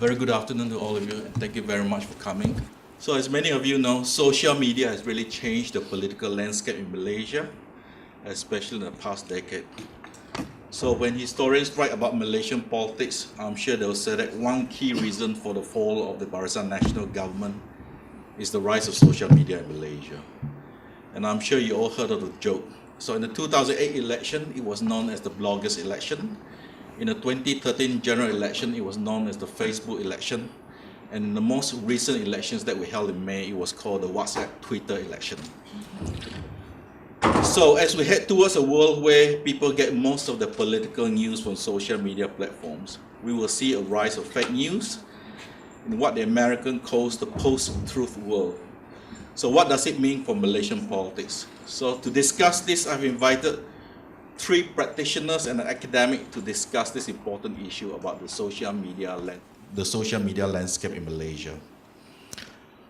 Very good afternoon to all of you, and thank you very much for coming. So as many of you know, social media has really changed the political landscape in Malaysia, especially in the past decade. So when historians write about Malaysian politics, I'm sure they'll say that one key reason for the fall of the Barisan Nasional government is the rise of social media in Malaysia. And I'm sure you all heard of the joke. So in the 2008 election, it was known as the bloggers election. In the 2013 general election, it was known as the Facebook election. And in the most recent elections that we held in May, it was called the WhatsApp Twitter election. So as we head towards a world where people get most of their political news from social media platforms, we will see a rise of fake news in what the American calls the post-truth world. So what does it mean for Malaysian politics? So to discuss this, I've invited three practitioners and an academic to discuss this important issue about the social media landscape in Malaysia.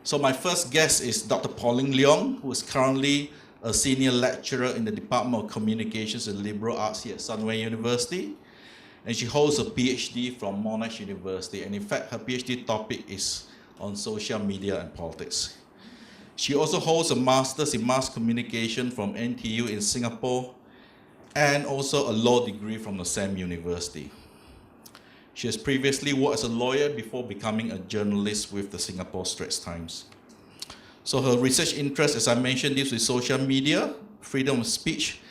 So my first guest is Dr. Pauline Leong, who is currently a senior lecturer in the Department of Communications and Liberal Arts here at Sunway University. And she holds a PhD from Monash University. And in fact, her PhD topic is on social media and politics. She also holds a master's in mass communication from NTU in Singapore, and also a law degree from the same university. She has previously worked as a lawyer before becoming a journalist with the Singapore Straits Times. So her research interest, as I mentioned, deals with social media, freedom of speech,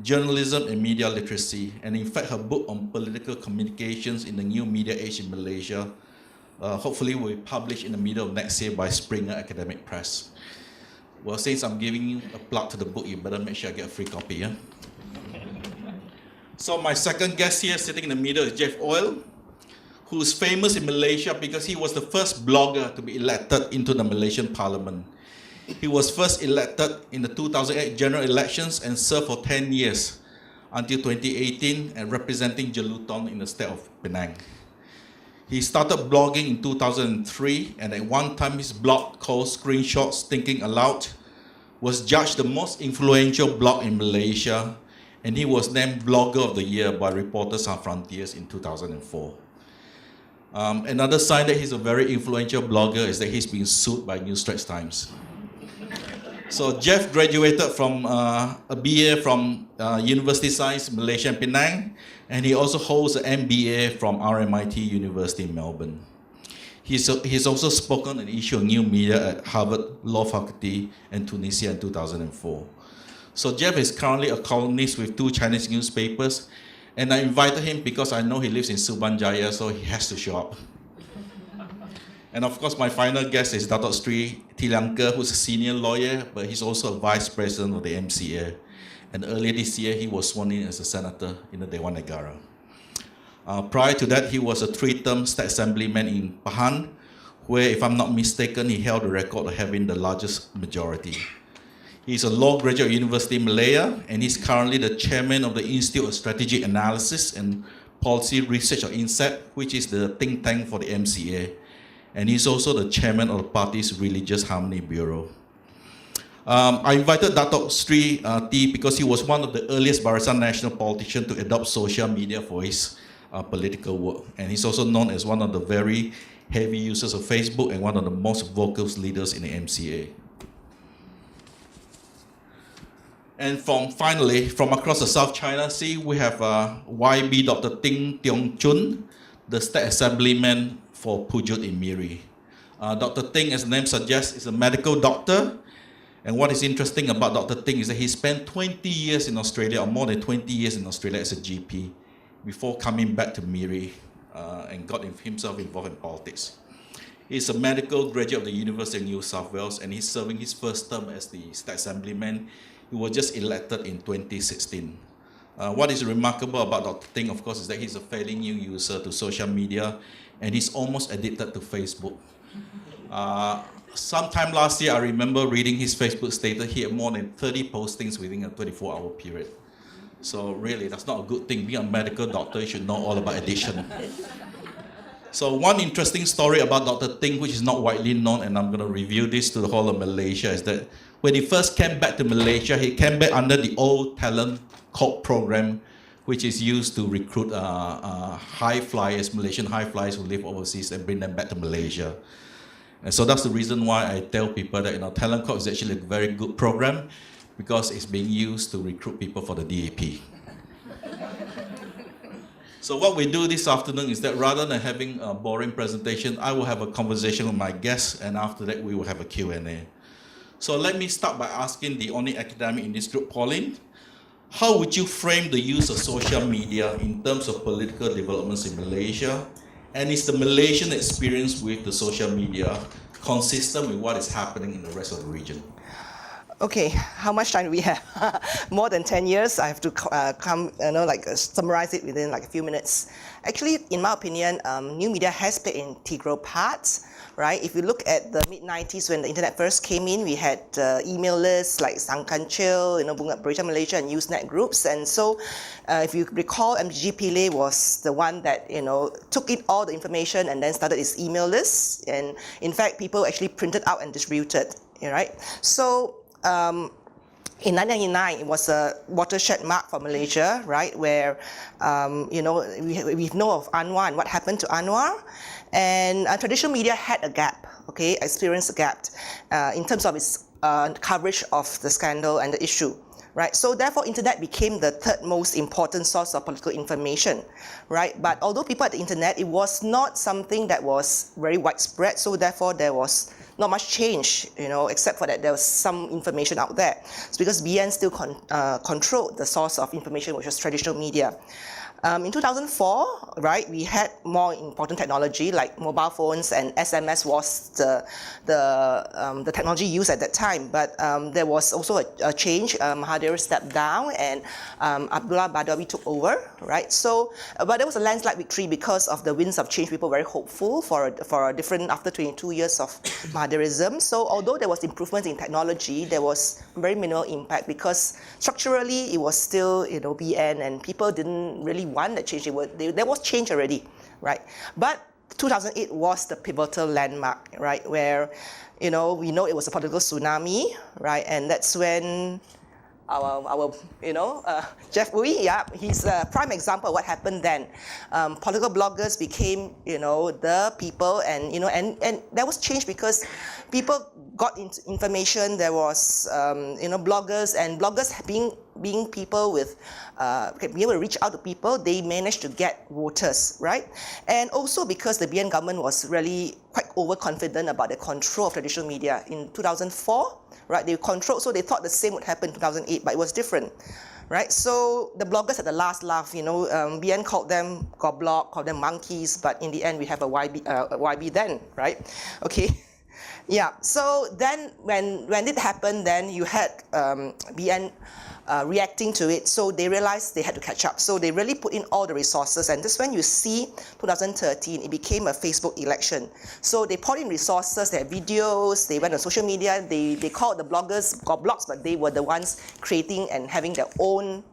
journalism, and media literacy. And in fact, her book on political communications in the new media age in Malaysia hopefully will be published in the middle of next year by Springer Academic Press. Well, since I'm giving you a plug to the book, you better make sure I get a free copy, yeah? So my second guest here, sitting in the middle, is Jeff Oil, who is famous in Malaysia because he was the first blogger to be elected into the Malaysian Parliament. He was first elected in the 2008 general elections and served for 10 years until 2018 and representing Jeluton in the state of Penang. He started blogging in 2003, and at one time his blog called Screenshots Thinking Aloud was judged the most influential blog in Malaysia, and he was named Blogger of the Year by Reporters Sans Frontiers in 2004. Another sign that he's a very influential blogger is that he's been sued by New Straits Times. So Jeff graduated from a BA from University of Science Malaysia and Penang, and he also holds an MBA from RMIT University in Melbourne. He's also spoken and issued new media at Harvard Law Faculty and Tunisia in 2004. So Jeff is currently a columnist with 2 Chinese newspapers, and I invited him because I know he lives in Subanjaya, so he has to show up. And of course, my final guest is Datuk Seri Lian Ker, who's a senior lawyer, but he's also a vice president of the MCA. And earlier this year, he was sworn in as a senator in the Dewan Negara. Prior to that, he was a 3-term state assemblyman in Pahang, where, if I'm not mistaken, he held the record of having the largest majority. He's a law graduate at University of Malaya, and he's currently the chairman of the Institute of Strategic Analysis and Policy Research, or INSEP, which is the think tank for the MCA. And he's also the chairman of the party's Religious Harmony Bureau. I invited Datuk Seri T because he was one of the earliest Barisan Nasional politicians to adopt social media for his political work. And he's also known as one of the very heavy users of Facebook and one of the most vocal leaders in the MCA. And finally, from across the South China Sea, we have YB Dr. Ting Tiong Choon, the State Assemblyman for Pujut in Miri. Dr. Ting, as the name suggests, is a medical doctor. And what is interesting about Dr. Ting is that he spent 20 years in Australia, or more than 20 years in Australia as a GP, before coming back to Miri and got himself involved in politics. He's a medical graduate of the University of New South Wales, and he's serving his first term as the State Assemblyman. He was just elected in 2016. What is remarkable about Dr. Ting, of course, is that he's a fairly new user to social media, and he's almost addicted to Facebook. Sometime last year, I remember reading his Facebook status. He had more than 30 postings within a 24-hour period. So really, that's not a good thing. Being a medical doctor, you should know all about addiction. So one interesting story about Dr. Ting, which is not widely known, and I'm going to review this to the whole of Malaysia, is that when he first came back to Malaysia, he came back under the old talent code program, which is used to recruit high flyers, Malaysian high flyers who live overseas and bring them back to Malaysia. And so that's the reason why I tell people that Talent Corps is actually a very good program because it's being used to recruit people for the DAP. So what we do this afternoon is that rather than having a boring presentation, I will have a conversation with my guests, and after that we will have a Q&A. So let me start by asking the only academic in this group, Pauline. How would you frame the use of social media in terms of political developments in Malaysia? And is the Malaysian experience with the social media consistent with what is happening in the rest of the region? Okay, how much time do we have? More than 10 years. I have to summarize it within like a few minutes. Actually, in my opinion, new media has played an integral part, right? If you look at the mid-90s when the internet first came in, we had email lists like Sangkan Chill, Bunga Berita Malaysia and Usenet groups. And so if you recall, MGG Pillay was the one that, took in all the information and then started its email lists. And in fact, people actually printed out and distributed, right? So, in 1999, it was a watershed mark for Malaysia, right? Where, we know of Anwar and what happened to Anwar. And traditional media had a gap, okay, experienced a gap in terms of its coverage of the scandal and the issue, right? So therefore, internet became the third most important source of political information, right? But although people had the internet, it was not something that was very widespread. So therefore, there was not much change, except for that there was some information out there. It's because BN still controlled the source of information, which was traditional media. In 2004, right, we had more important technology like mobile phones, and SMS was the technology used at that time. But there was also a change. Mahathir stepped down, and Abdullah Badawi took over, right? So, but there was a landslide victory because of the winds of change. People were very hopeful for a different after 22 years of Mahadirism. So, although there was improvement in technology, there was very minimal impact because structurally it was still BN, and people didn't really want that change. There was change already, right? But 2008 was the pivotal landmark, right? Where, we know it was a political tsunami, right? And that's when our Jeff Uy, yeah, he's a prime example of what happened then. Political bloggers became, the people, and and there was change because people got into information. There was, bloggers, and bloggers being people with, being able to reach out to people, they managed to get voters, right? And also because the BN government was really quite overconfident about the control of traditional media in 2004, right? They controlled, so they thought the same would happen in 2008, but it was different, right? So the bloggers had the last laugh, BN called them goblok, called them monkeys, but in the end we have a YB then, right? Okay. Yeah, so then when it happened, then you had BN reacting to it, so they realized they had to catch up. So they really put in all the resources, and this when you see 2013, it became a Facebook election. So they poured in resources, they had videos, they went on social media, they called the bloggers gobloks, but they were the ones creating and having their own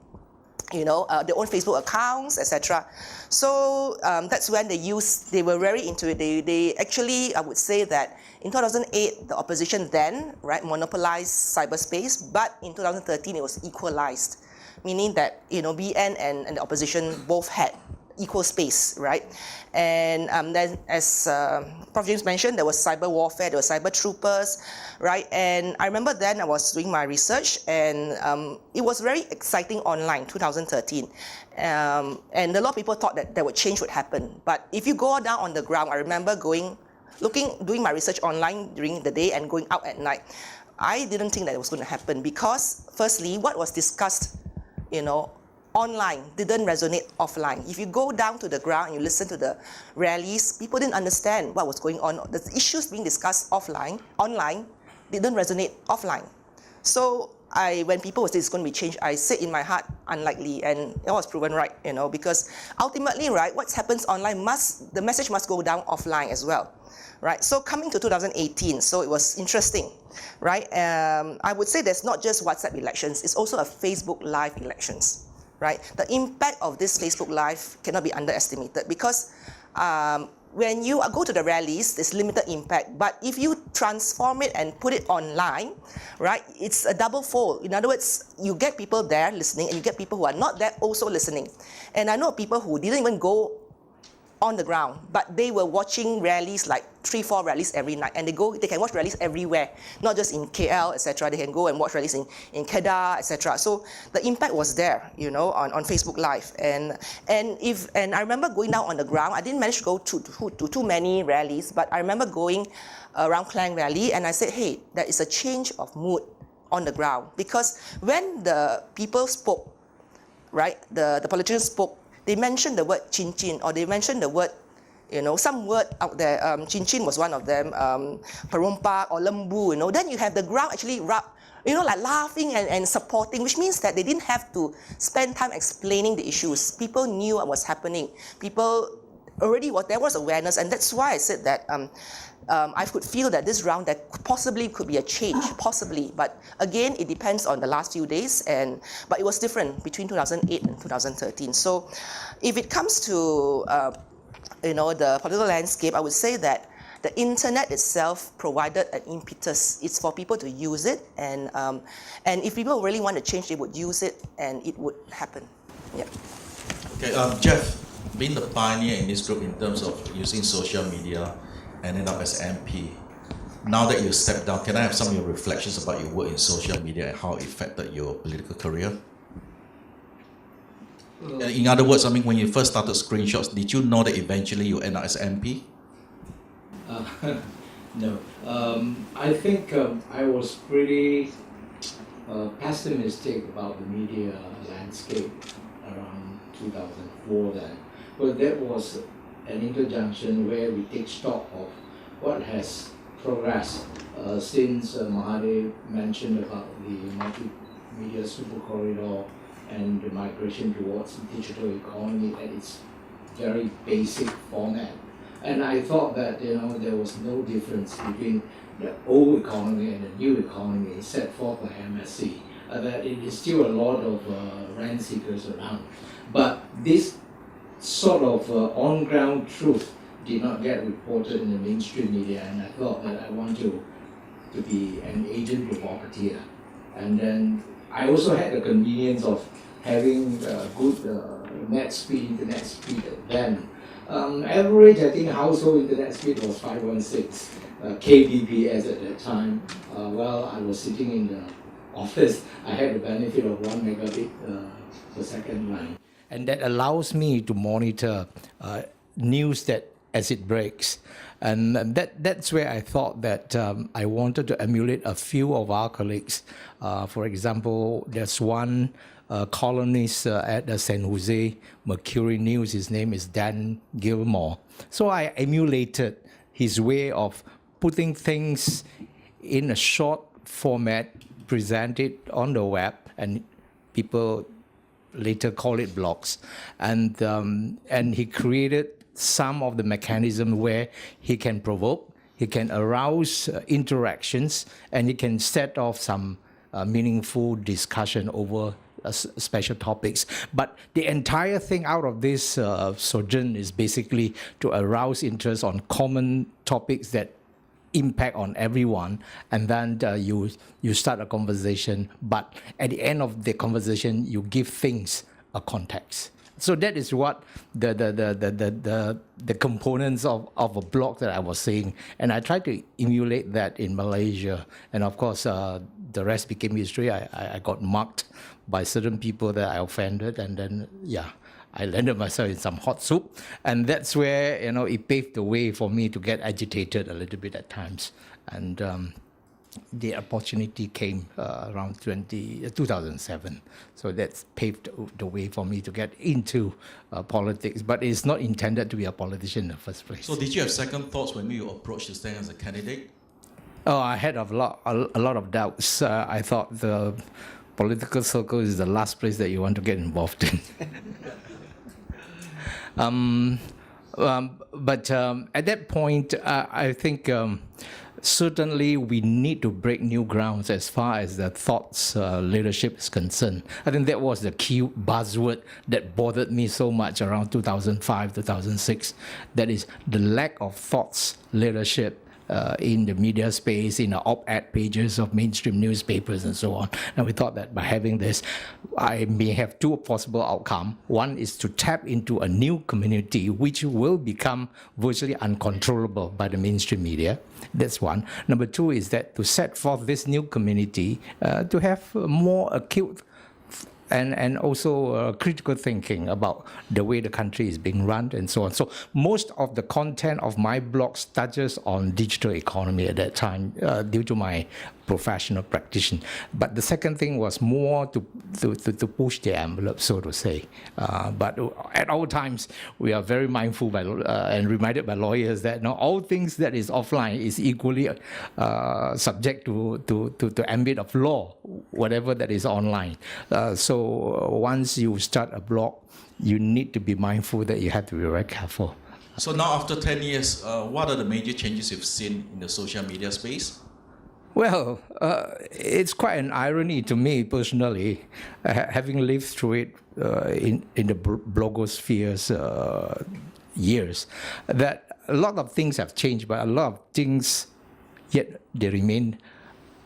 their own Facebook accounts, etc. So that's when they were very into it. They actually, I would say that in 2008, the opposition then, right, monopolized cyberspace, but in 2013, it was equalized, meaning that, BN and the opposition both had equal space, right? And then, as Prof. James mentioned, there was cyber warfare, there were cyber troopers, right? And I remember then I was doing my research, and it was very exciting online, 2013. And a lot of people thought that change would happen. But if you go down on the ground, I remember doing my research online during the day and going out at night. I didn't think that it was going to happen because, firstly, what was discussed, online didn't resonate offline. If you go down to the ground and you listen to the rallies, people didn't understand what was going on. The issues being discussed online didn't resonate offline. So when people would say it's going to be changed, I said in my heart, unlikely, and it was proven right, because ultimately, right, what happens online the message must go down offline as well, right? So coming to 2018, so it was interesting, right? I would say there's not just WhatsApp elections, it's also a Facebook Live elections. Right? The impact of this Facebook Live cannot be underestimated because when you go to the rallies, there's limited impact. But if you transform it and put it online, right, it's a double fold. In other words, you get people there listening, and you get people who are not there also listening. And I know people who didn't even go on the ground, but they were watching rallies, like 3-4 rallies every night, and they can watch rallies everywhere, not just in KL, etc. They can go and watch rallies in Kedah, etc. So the impact was there, you know, on Facebook Live. And I remember going down on the ground. I didn't manage to go to too many rallies, but I remember going around Klang Rally, and I said, hey, there is a change of mood on the ground, because when the people spoke, right, the politicians spoke, they mentioned the word chin chin, or they mentioned the word, you know, some word out there. Chin chin was one of them, perompak or lembu, you know. Then you have the ground actually you know, like laughing and supporting, which means that they didn't have to spend time explaining the issues. People knew what was happening. People already, there was awareness, and that's why I said that I could feel that this round there possibly could be a change, possibly. But again, it depends on the last few days. But it was different between 2008 and 2013. So, if it comes to you know, the political landscape, I would say that the internet itself provided an impetus. It's for people to use it, and if people really want to change, they would use it, and it would happen. Yeah. Okay, Jeff, being the pioneer in this group in terms of using social media, ended up as MP. Now that you stepped down, can I have some of your reflections about your work in social media and how it affected your political career? In other words, I mean, when you first started screenshots, did you know that eventually you end up as MP? No. I think I was pretty pessimistic about the media landscape around 2004 then. But that was an interjunction where we take stock of what has progressed since Mahathir mentioned about the multimedia super corridor and the migration towards digital economy at its very basic format. And I thought that, you know, there was no difference between the old economy and the new economy set forth by MSC. That it is still a lot of rent seekers around. But this sort of on-ground truth did not get reported in the mainstream media, and I thought that I want to be an agent provocateur. And then I also had the convenience of having good internet speed then. Average, I think, household internet speed was 516 kbps at that time. While I was sitting in the office, I had the benefit of 1 megabit per second line. And that allows me to monitor news that as it breaks. And that's where I thought that I wanted to emulate a few of our colleagues. For example, there's one columnist at the San Jose Mercury News. His name is Dan Gilmore. So I emulated his way of putting things in a short format, present it on the web, and people later call it blogs. And he created some of the mechanism where he can provoke, he can arouse interactions, and he can set off some meaningful discussion over special topics. But the entire thing out of this sojourn is basically to arouse interest on common topics that impact on everyone, and then you start a conversation, but at the end of the conversation you give things a context. So that is what the components of a blog that I was saying, and I tried to emulate that in Malaysia. And of course, the rest became history. I got marked by certain people that I offended, and then I landed myself in some hot soup, and that's where, you know, it paved the way for me to get agitated a little bit at times. And the opportunity came around 2007. So that's paved the way for me to get into politics. But it's not intended to be a politician in the first place. So did you have second thoughts when you approached to stand as a candidate? Oh, I had a lot of doubts. I thought the political circle is the last place that you want to get involved in. But at that point, I think certainly we need to break new grounds as far as the thoughts leadership is concerned. I think that was the key buzzword that bothered me so much around 2005, 2006. That is the lack of thoughts leadership in the media space, in the op-ed pages of mainstream newspapers and so on. And we thought that by having this, I may have two possible outcomes. One is to tap into a new community which will become virtually uncontrollable by the mainstream media. That's one. Number two is that to set forth this new community to have more acute and also critical thinking about the way the country is being run and so on. So most of the content of my blog touches on digital economy at that time due to my professional practice. But the second thing was more to push the envelope, so to say. But at all times, we are very mindful by, and reminded by lawyers that all things that is offline is equally subject to ambit of law, whatever that is online. So once you start a blog, you need to be mindful that you have to be very careful. So now after 10 years, what are the major changes you've seen in the social media space? Well, it's quite an irony to me personally, having lived through it in the blogosphere's years, that a lot of things have changed, but a lot of things, yet they remain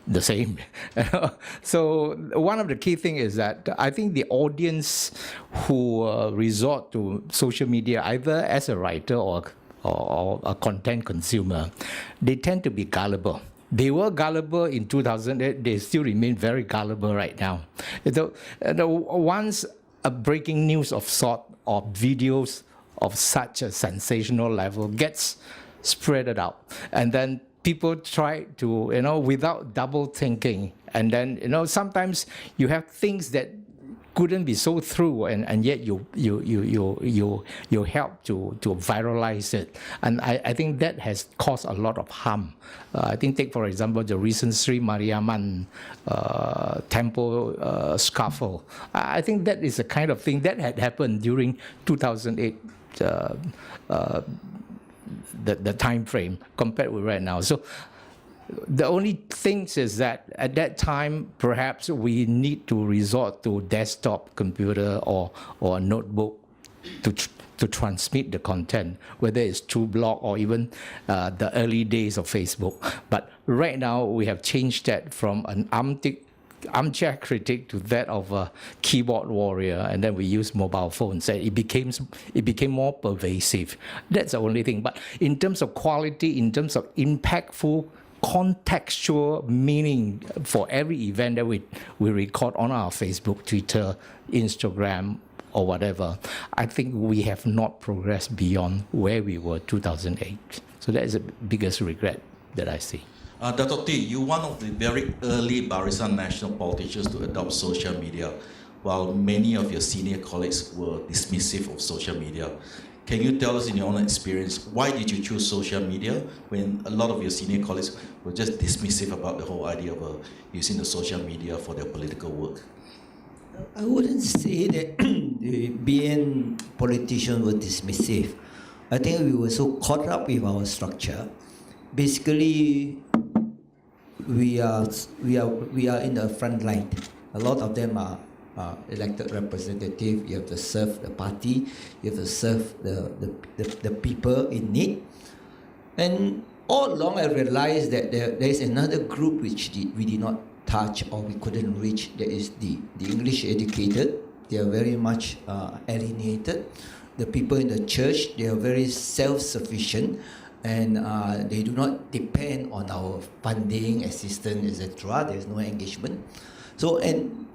the same. So one of the key things is that I think the audience who resort to social media either as a writer or a content consumer, they tend to be gullible. They were gullible in 2008. They still remain very gullible right now. Once a breaking news of sort or videos of such a sensational level gets spreaded out, and then people try to, without double thinking, and then, sometimes you have things that couldn't be so through, and yet you help to viralize it, and I think that has caused a lot of harm. I think take for example the recent Seri Mariamman temple scuffle. I think that is the kind of thing that had happened during 2008. The time frame compared with right now. So the only thing is that at that time, perhaps we need to resort to desktop computer or a notebook to transmit the content, whether it's through blog or even the early days of Facebook. But right now, we have changed that from an armchair critic to that of a keyboard warrior, and then we use mobile phones, and it became more pervasive. That's the only thing. But in terms of quality, in terms of impactful, contextual meaning for every event that we record on our Facebook, Twitter, Instagram, or whatever, I think we have not progressed beyond where we were 2008. So that is the biggest regret that I see. Datuk T, you're one of the very early Barisan National politicians to adopt social media, while many of your senior colleagues were dismissive of social media. Can you tell us in your own experience, why did you choose social media when a lot of your senior colleagues were just dismissive about the whole idea of using the social media for their political work? I wouldn't say that the BN politicians were dismissive. I think we were so caught up with our structure. Basically, we are in the front line. A lot of them are elected representative. You have to serve the party. You have to serve the people in need. And all along, I realized that there is another group which we did not touch or we couldn't reach. That is the English educated. They are very much alienated. The people in the church, they are very self-sufficient. And they do not depend on our funding, assistance, etc. There is no engagement. So, and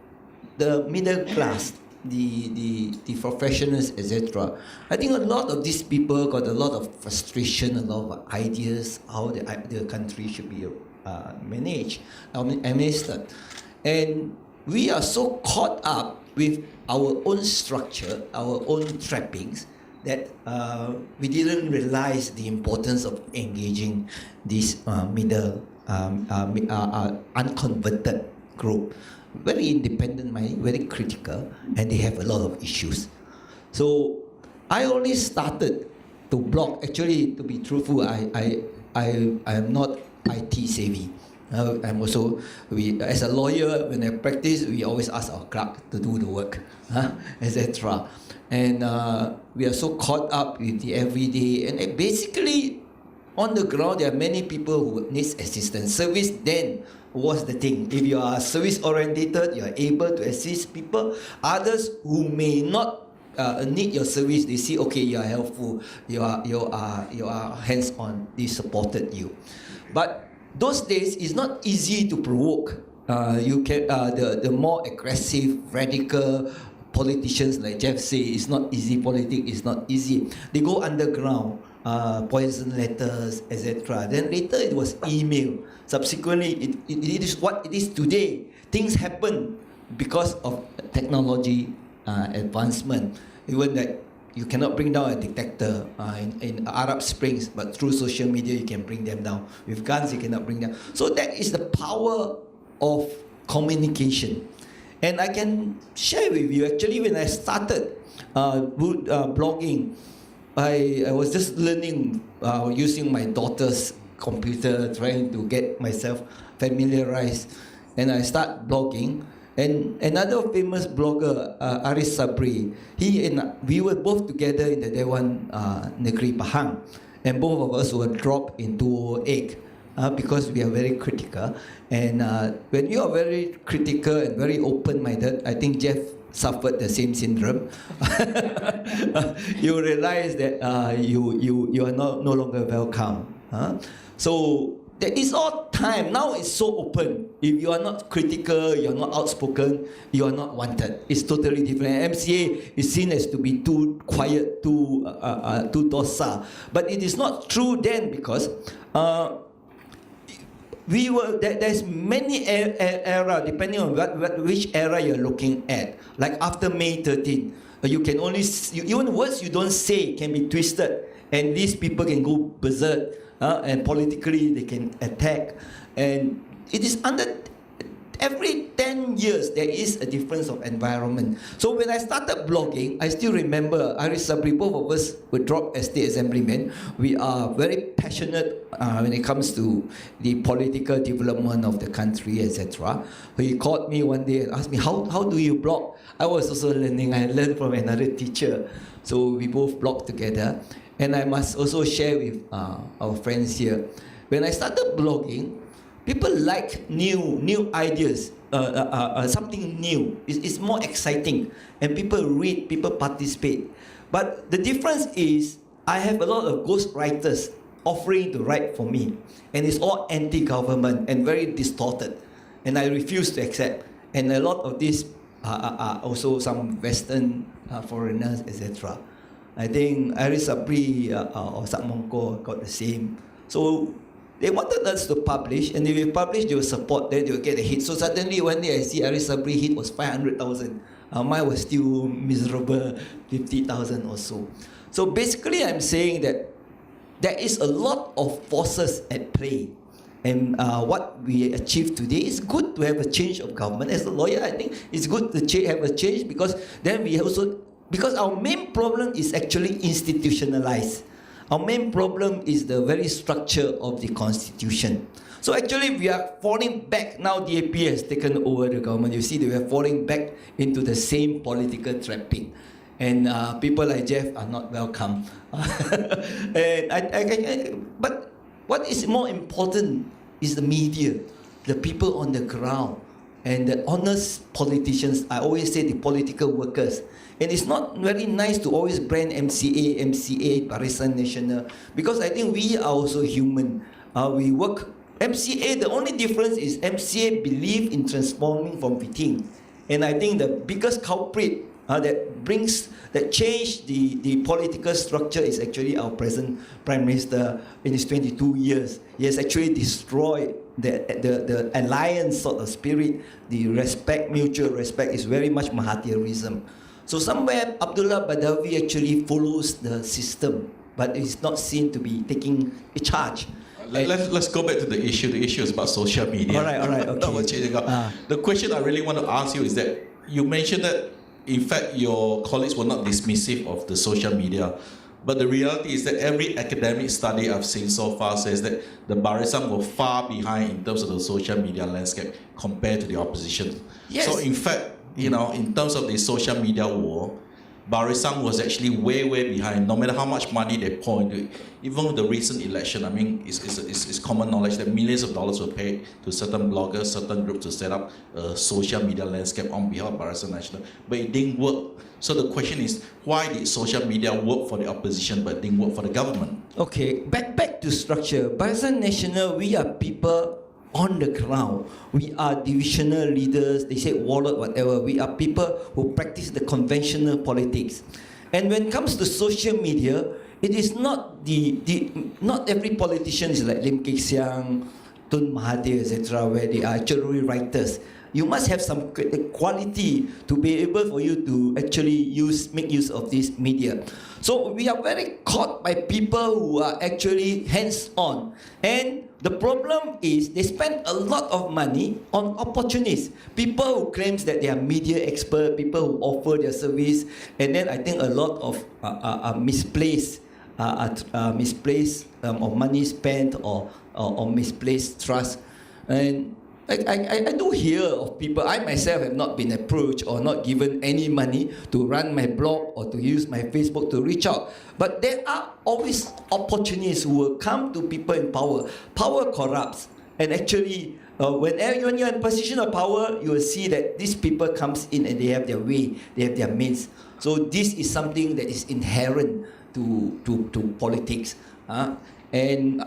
the middle class, the professionals, etc. I think a lot of these people got a lot of frustration, a lot of ideas how the country should be managed, administered. And we are so caught up with our own structure, our own trappings, that we didn't realize the importance of engaging this middle, unconverted group. Very independent mind, very critical, and they have a lot of issues. So I only started to blog. Actually, to be truthful, I am not IT savvy. I'm also, as a lawyer, when I practice, we always ask our clerk to do the work, etc. And we are so caught up with the everyday, and basically, on the ground, there are many people who need assistance. Service then was the thing. If you are service orientated, you are able to assist people. Others who may not need your service, they see, okay, you are helpful, you are hands-on, they supported you. But those days, it's not easy to provoke. You can the more aggressive, radical politicians like Jeff say, it's not easy. Politics is not easy. They go underground, poison letters, etc. Then later it was email. Subsequently, it is what it is today. Things happen because of technology advancement. Even that you cannot bring down a dictator in Arab Springs, but through social media you can bring them down. With guns you cannot bring them. So that is the power of communication. And I can share with you, actually, when I started blogging, I was just learning using my daughter's computer, trying to get myself familiarized, and I start blogging. And another famous blogger, Aris Sabri, he and we were both together in the Dewan Negeri Pahang, and both of us were dropped into egg because we are very critical. And when you are very critical and very open-minded, I think Jeff suffered the same syndrome. You realize that you are no longer welcome. So there is all time. Now it's so open. If you are not critical, you are not outspoken, you are not wanted. It's totally different. MCA is seen as to be too quiet, too docile. But it is not true then, because there's many era, depending on which era you're looking at. Like after May 13, you can only even words you don't say can be twisted, and these people can go berserk. And politically they can attack, and it is under every 10 years there is a difference of environment. So when I started blogging, I still remember Aris Sabri, both of us were dropped as state assemblymen. We are very passionate when it comes to the political development of the country, etc. He called me one day and asked me, how do you blog? I was also learning. I learned from another teacher, so we both blogged together. And I must also share with our friends here. When I started blogging, people like new ideas, something new. It's more exciting, and people read, people participate. But the difference is, I have a lot of ghost writers offering to write for me, and it's all anti-government and very distorted, and I refuse to accept. And a lot of these are also some Western foreigners, etc. I think Aris Sabri or Satmongko got the same. So they wanted us to publish, and if we publish, they will support, then they will get a hit. So suddenly one day I see Aris Sabri hit was 500,000. Mine was still miserable 50,000 or so. So basically I'm saying that there is a lot of forces at play. And what we achieved today is good to have a change of government. As a lawyer, I think it's good to have a change, because then we also, because our main problem is actually institutionalized. Our main problem is the very structure of the constitution. So actually we are falling back. Now DAP has taken over the government. You see, they are falling back into the same political trapping. And people like Jeff are not welcome. But what is more important is the media, the people on the ground, and the honest politicians. I always say the political workers. And it's not very nice to always brand MCA, Barisan Nasional, because I think we are also human. We work, MCA, the only difference is MCA believe in transforming from within. And I think the biggest culprit that changed the political structure is actually our present Prime Minister in his 22 years. He has actually destroyed the alliance sort of spirit, the respect, mutual respect is very much Mahathirianism. So somewhere Abdullah Badawi actually follows the system, but is not seen to be taking a charge. Let's go back to the issue. The issue is about social media. All right, okay. The question I really want to ask you is that you mentioned that, in fact, your colleagues were not dismissive of the social media, But the reality is that every academic study I've seen so far says that the Barisan were far behind in terms of the social media landscape compared to the opposition. Yes. So in fact, you know, in terms of the social media war, Barisan was actually way behind, no matter how much money they pour into it. Even with the recent election, I mean, it's common knowledge that millions of dollars were paid to certain bloggers, certain groups to set up a social media landscape on behalf of Barisan Nasional, but it didn't work. So the question is, why did social media work for the opposition but didn't work for the government? Okay, back to structure. Barisan Nasional, we are people on the ground. We are divisional leaders, they say warlord, whatever. We are people who practice the conventional politics. And when it comes to social media, it is not not every politician is like Lim Kek Siang, Tun Mahathir, etc., where they are actually writers. You must have some quality to be able for you to actually make use of this media. So we are very caught by people who are actually hands-on. And the problem is they spend a lot of money on opportunists. People who claims that they are media expert, people who offer their service, and then I think a lot of misplaced or money spent or misplaced trust. And I do hear of people, I myself have not been approached or not given any money to run my blog or to use my Facebook to reach out. But there are always opportunists who will come to people in power. Power corrupts. And actually, when you're in a position of power, you will see that these people comes in and they have their way, they have their means. So this is something that is inherent to politics. And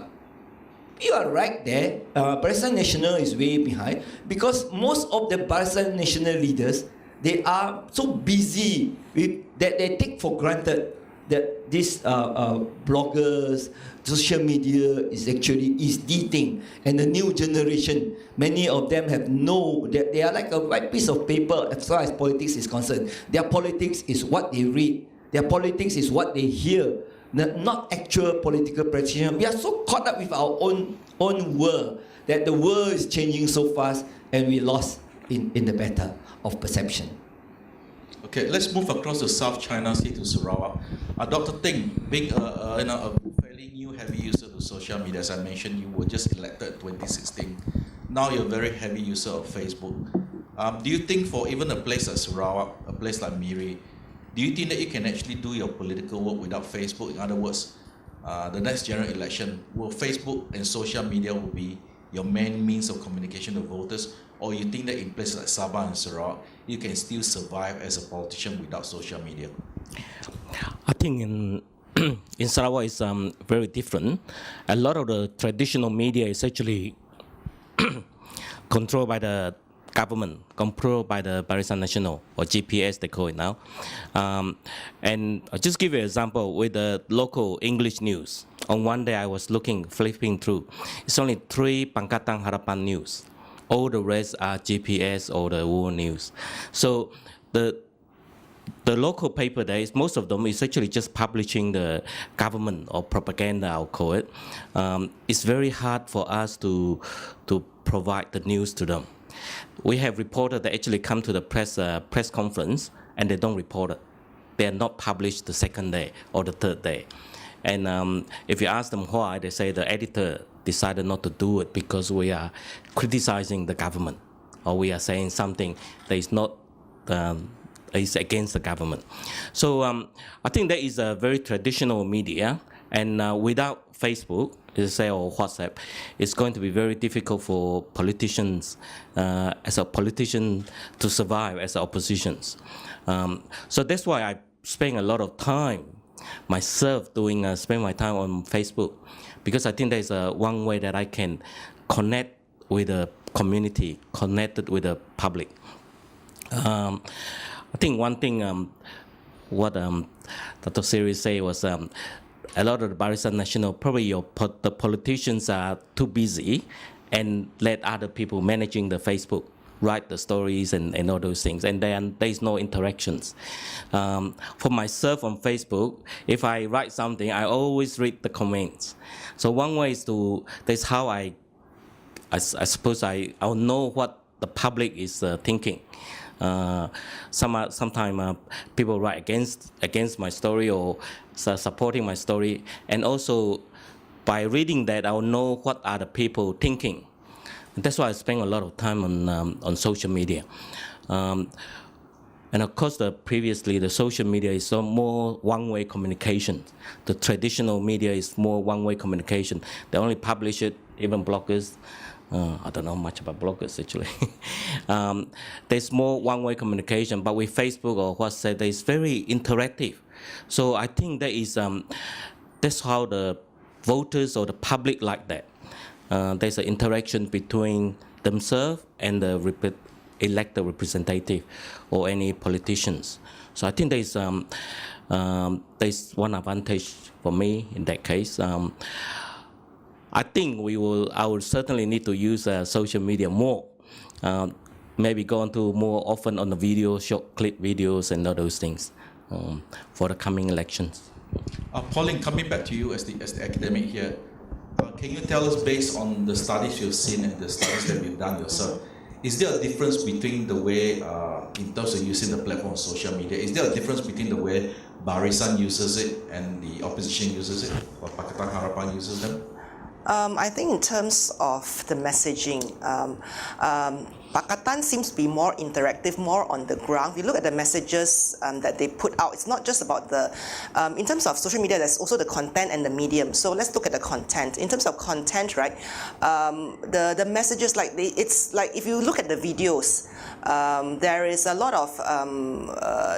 you are right there. Barisan Nasional is way behind because most of the Barisan Nasional leaders, they are so busy that they take for granted that these bloggers, social media is the thing. And the new generation, many of them they are like a white piece of paper as far as politics is concerned. Their politics is what they read. Their politics is what they hear. Not actual political practitioner. We are so caught up with our own world that the world is changing so fast and we lost in the battle of perception. Okay, let's move across to South China Sea to Sarawak. Dr. Ting, being a fairly new heavy user of social media, as I mentioned, you were just elected in 2016. Now you're a very heavy user of Facebook. Do you think for even a place like Sarawak, a place like Miri, do you think that you can actually do your political work without Facebook? In other words, the next general election, will Facebook and social media will be your main means of communication to voters? Or you think that in places like Sabah and Sarawak, you can still survive as a politician without social media? I think in Sarawak it's very different. A lot of the traditional media is actually controlled by the government, controlled by the Barisan Nasional, or GPS they call it now. And I'll just give you an example with the local English news. On one day I was flipping through. It's only 3 Pangkatang Harapan news. All the rest are GPS or the world news. So the local paper there, most of them is actually just publishing the government or propaganda, I'll call it. It's very hard for us to provide the news to them. We have reporters that actually come to the press conference and they don't report it. They are not published the second day or the third day. And if you ask them why, they say the editor decided not to do it because we are criticizing the government or we are saying something that is not is against the government. So I think that is a very traditional media, and without Facebook, say, or WhatsApp, it's going to be very difficult for politicians, as a politician, to survive as oppositions. So that's why I spend a lot of time myself spend my time on Facebook, because I think there's one way that I can connect with the community, connected with the public. I think one thing what Dr. Seri said was a lot of the Barisan Nasional, probably the politicians are too busy and let other people managing the Facebook write the stories and all those things, and then there's no interactions. For myself on Facebook, if I write something, I always read the comments. So one way is that's how I suppose I'll know what the public is thinking. Sometimes people write against my story or supporting my story, and also by reading that, I'll know what are the people thinking. And that's why I spend a lot of time on social media. And of course, previously the social media is more one-way communication. The traditional media is more one-way communication. They only publish it, even bloggers. I don't know much about bloggers actually. There's more one-way communication, but with Facebook or WhatsApp, it's very interactive. So I think that's how the voters or the public like that. There's an interaction between themselves and the elected representative or any politicians. So I think there's one advantage for me in that case. I think I will certainly need to use social media more. Maybe go into more often on the video, short clip videos and all those things for the coming elections. Pauline, coming back to you as the academic here, can you tell us, based on the studies you've seen and the studies that you've done yourself, is there a difference between the way, in terms of using the platform of social media, is there a difference between the way Barisan uses it and the opposition uses it, or Pakatan Harapan uses them? I think in terms of the messaging, Pakatan seems to be more interactive, more on the ground. If you look at the messages that they put out, it's not just about in terms of social media, there's also the content and the medium. So let's look at the content. In terms of content, right, the messages, it's like if you look at the videos, there is a lot of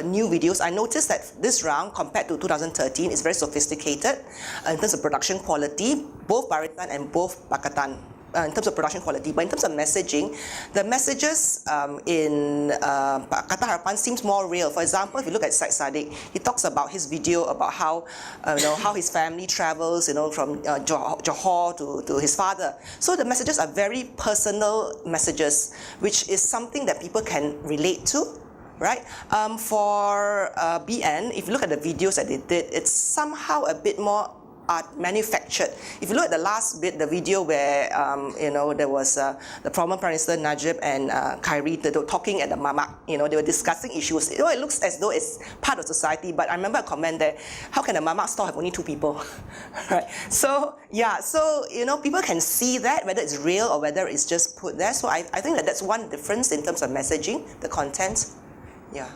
new videos. I noticed that this round, compared to 2013, is very sophisticated in terms of production quality, both Barisan and both Pakatan. In terms of production quality, but in terms of messaging, the messages in Pakatan Harapan seems more real. For example, if you look at Syed Saddiq, he talks about his video about how how his family travels, from Johor to his father. So the messages are very personal messages, which is something that people can relate to. Right? For BN, if you look at the videos that they did, it's somehow a bit more manufactured. If you look at the last bit, the video where there was the former Prime Minister Najib and Khairi talking at the Mamak, they were discussing issues. It looks as though it's part of society, but I remember a comment there, how can a Mamak store have only 2 people? Right? So people can see that, whether it's real or whether it's just put there. So I think that's one difference in terms of messaging, the content. Yeah.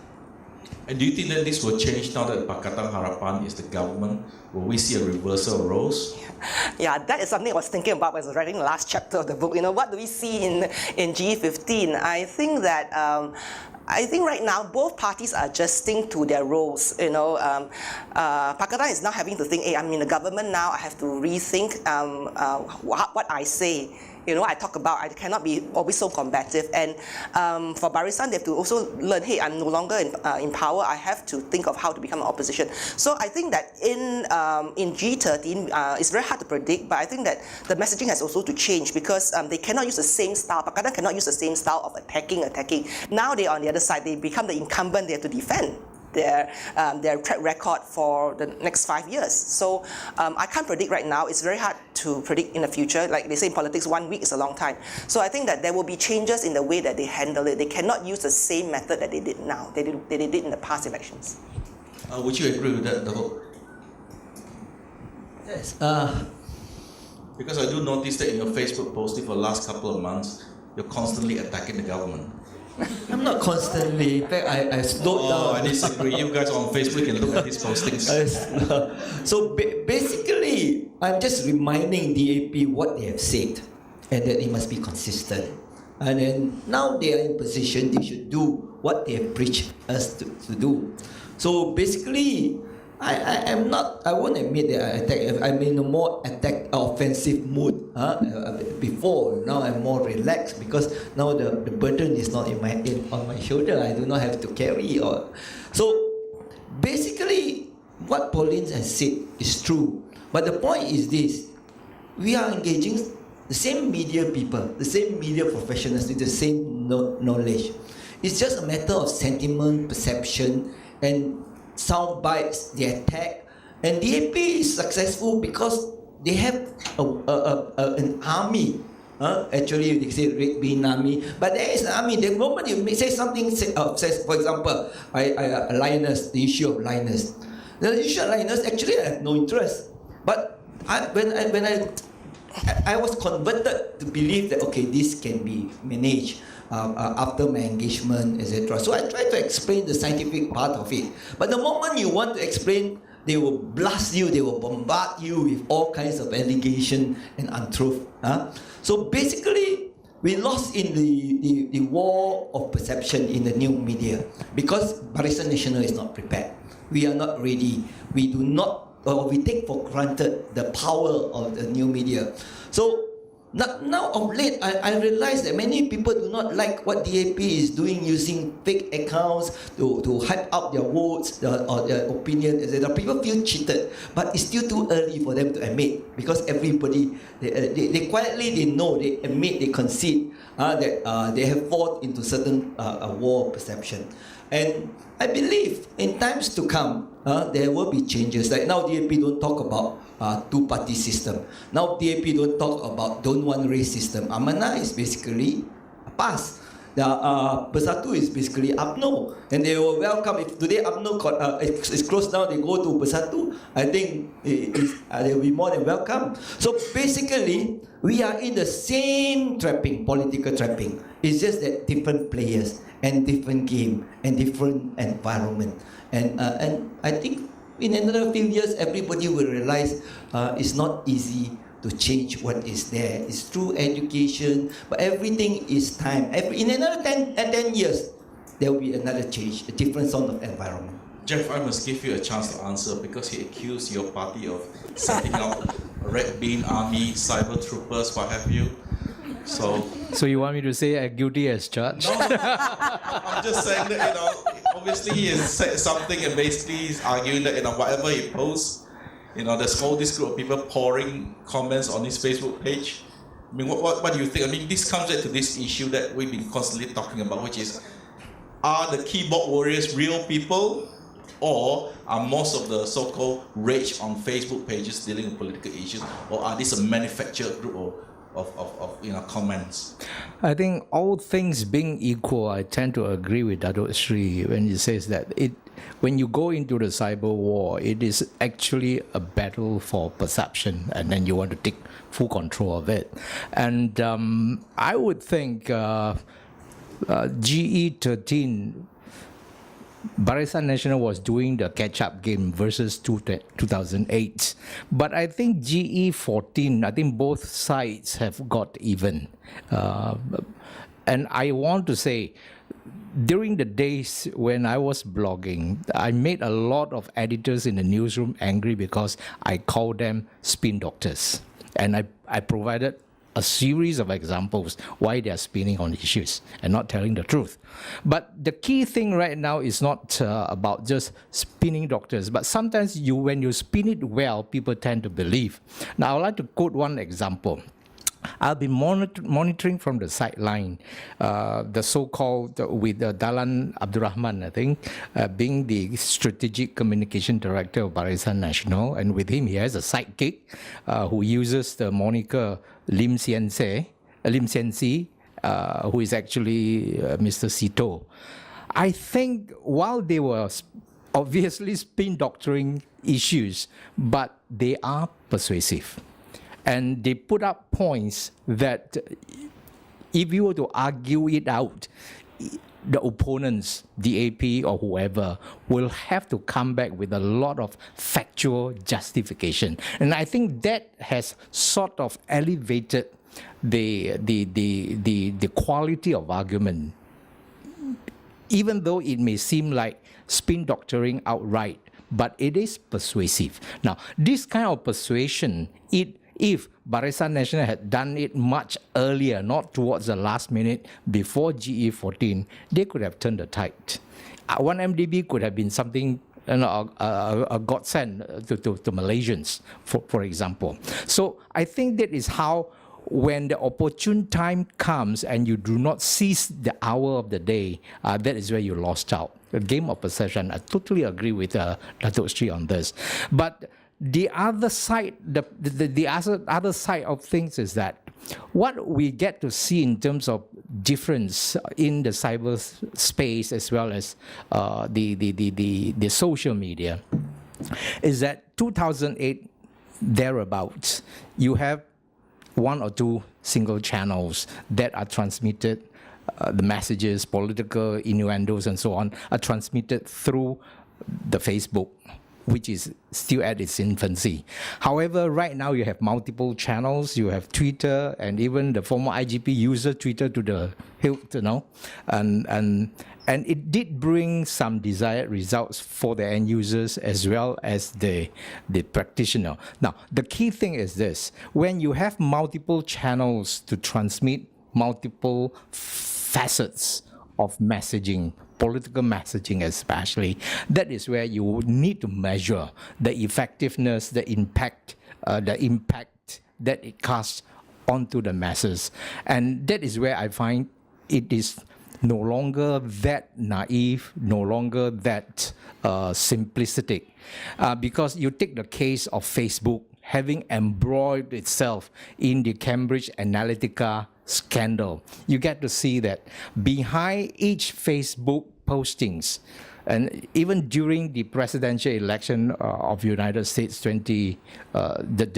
And do you think that this will change now that Pakatan Harapan is the government? Will we see a reversal of roles? Yeah, that is something I was thinking about when I was writing the last chapter of the book. What do we see in G15? I think that right now both parties are adjusting to their roles. Pakatan is now having to think, hey, I'm in the government now, I have to rethink what I say. I talk about, I cannot be always so combative. And for Barisan, they have to also learn, hey, I'm no longer in power, I have to think of how to become an opposition. So I think that in G13, it's very hard to predict, but I think that the messaging has also to change because they cannot use the same style. Pakatan cannot use the same style of attacking. Now they are on the other side, they become the incumbent, they have to defend their track record for the next 5 years. So I can't predict right now. It's very hard to predict in the future. Like they say in politics, 1 week is a long time. So I think that there will be changes in the way that they handle it. They cannot use the same method that they did now, they did in the past elections. Would you agree with that, Datuk? Yes. Because I do notice that in your Facebook posting for the last couple of months, you're constantly attacking the government. I'm not constantly. In fact, I slowed down. I disagree. You guys on Facebook can look at these postings. So basically, I'm just reminding DAP what they have said, and that it must be consistent. And then now they are in position, they should do what they have preached us to do. So basically, I won't admit that I attack. I'm in a more offensive mood before. Now I'm more relaxed because now the burden is not on my shoulder. I do not have to carry. So basically, what Pauline has said is true. But the point is this: we are engaging the same media people, the same media professionals with the same knowledge. It's just a matter of sentiment, perception, and sound bites, they attack, and DAP is successful because they have an army Actually, they say red bean army, but there is an army. The moment you say something, says, for example, lioness, the issue of lioness. The issue of lioness, actually, I have no interest. But when I was converted to believe that, okay, this can be managed after my engagement, etc. So I try to explain the scientific part of it. But the moment you want to explain, they will blast you, they will bombard you with all kinds of allegation and untruth. So basically, we lost in the war of perception in the new media because Barisan Nasional is not prepared. We are not ready. We do not, or we take for granted the power of the new media. So now of late, I realize that many people do not like what DAP is doing, using fake accounts to hype up their votes or their opinion, etc. People feel cheated, but it's still too early for them to admit because everybody, they quietly, they know, they admit, they concede that they have fought into certain war of perception. And I believe in times to come, there will be changes. Like now, DAP don't talk about two-party system. Now, DAP don't talk about don't want race system. Amanah is basically a pass. The Bersatu is basically UMNO, and they will welcome. If today UMNO is closed down, they go to Bersatu, I think they will be more than welcome. So basically, we are in the same trapping, political trapping. It's just that different players and different game and different environment. And I think in another few years, everybody will realize it's not easy to change what is there. It's through education, but everything is time. In another 10 years, there will be another change, a different sort of environment. Jeff, I must give you a chance to answer because he accused your party of setting up a Red Bean Army, cyber troopers, what have you. So you want me to say I'm guilty as charged? No, I'm just saying that, obviously he has said something and basically he's arguing that, whatever he posts, there's all this group of people pouring comments on his Facebook page. I mean, what do you think? I mean, this comes back to this issue that we've been constantly talking about, which is, are the keyboard warriors real people? Or are most of the so-called rage on Facebook pages dealing with political issues? Or are this a manufactured group of comments? I think all things being equal, I tend to agree with Datuk Seri when he says that when you go into the cyber war, it is actually a battle for perception, and then you want to take full control of it. And I would think GE13, Barisan Nasional was doing the catch-up game versus 2008. But I think GE14, I think both sides have got even. And I want to say, during the days when I was blogging, I made a lot of editors in the newsroom angry because I called them spin doctors. And I provided a series of examples why they are spinning on issues and not telling the truth. But the key thing right now is not about just spinning doctors, but sometimes when you spin it well, people tend to believe. Now, I would like to quote one example. I've been monitoring from the sideline the so-called with Dalan Abdurrahman, I think, being the strategic communication director of Barisan Nasional, and with him he has a sidekick who uses the moniker Lim Sien Si, who is actually Mr. Sito. I think while they were obviously spin doctoring issues, but they are persuasive. And they put up points that if you were to argue it out, the opponents, the AP or whoever, will have to come back with a lot of factual justification. And I think that has sort of elevated the quality of argument. Even though it may seem like spin doctoring outright, but it is persuasive. Now, this kind of persuasion, if Barisan Nasional had done it much earlier, not towards the last minute, before GE14, they could have turned the tide. 1MDB could have been something, a godsend to Malaysians, for example. So I think that is how, when the opportune time comes and you do not seize the hour of the day, that is where you lost out. The game of perception, I totally agree with Datuk Seri on this. But the other side, the other side of things is that what we get to see in terms of difference in the cyberspace as well as the social media is that 2008 thereabouts, you have one or two single channels that are transmitted, the messages, political innuendos and so on, are transmitted through the Facebook, which is still at its infancy. However, right now you have multiple channels, you have Twitter, and even the former IGP user Twitter to the hilt, you know, and it did bring some desired results for the end users as well as the practitioner. Now, the key thing is this: when you have multiple channels to transmit multiple facets of messaging, political messaging especially, that is where you need to measure the effectiveness, the impact that it casts onto the masses. And that is where I find it is no longer that naive, no longer that simplistic. Because you take the case of Facebook having embroiled itself in the Cambridge Analytica scandal, you get to see that behind each Facebook postings, and even during the presidential election of United States the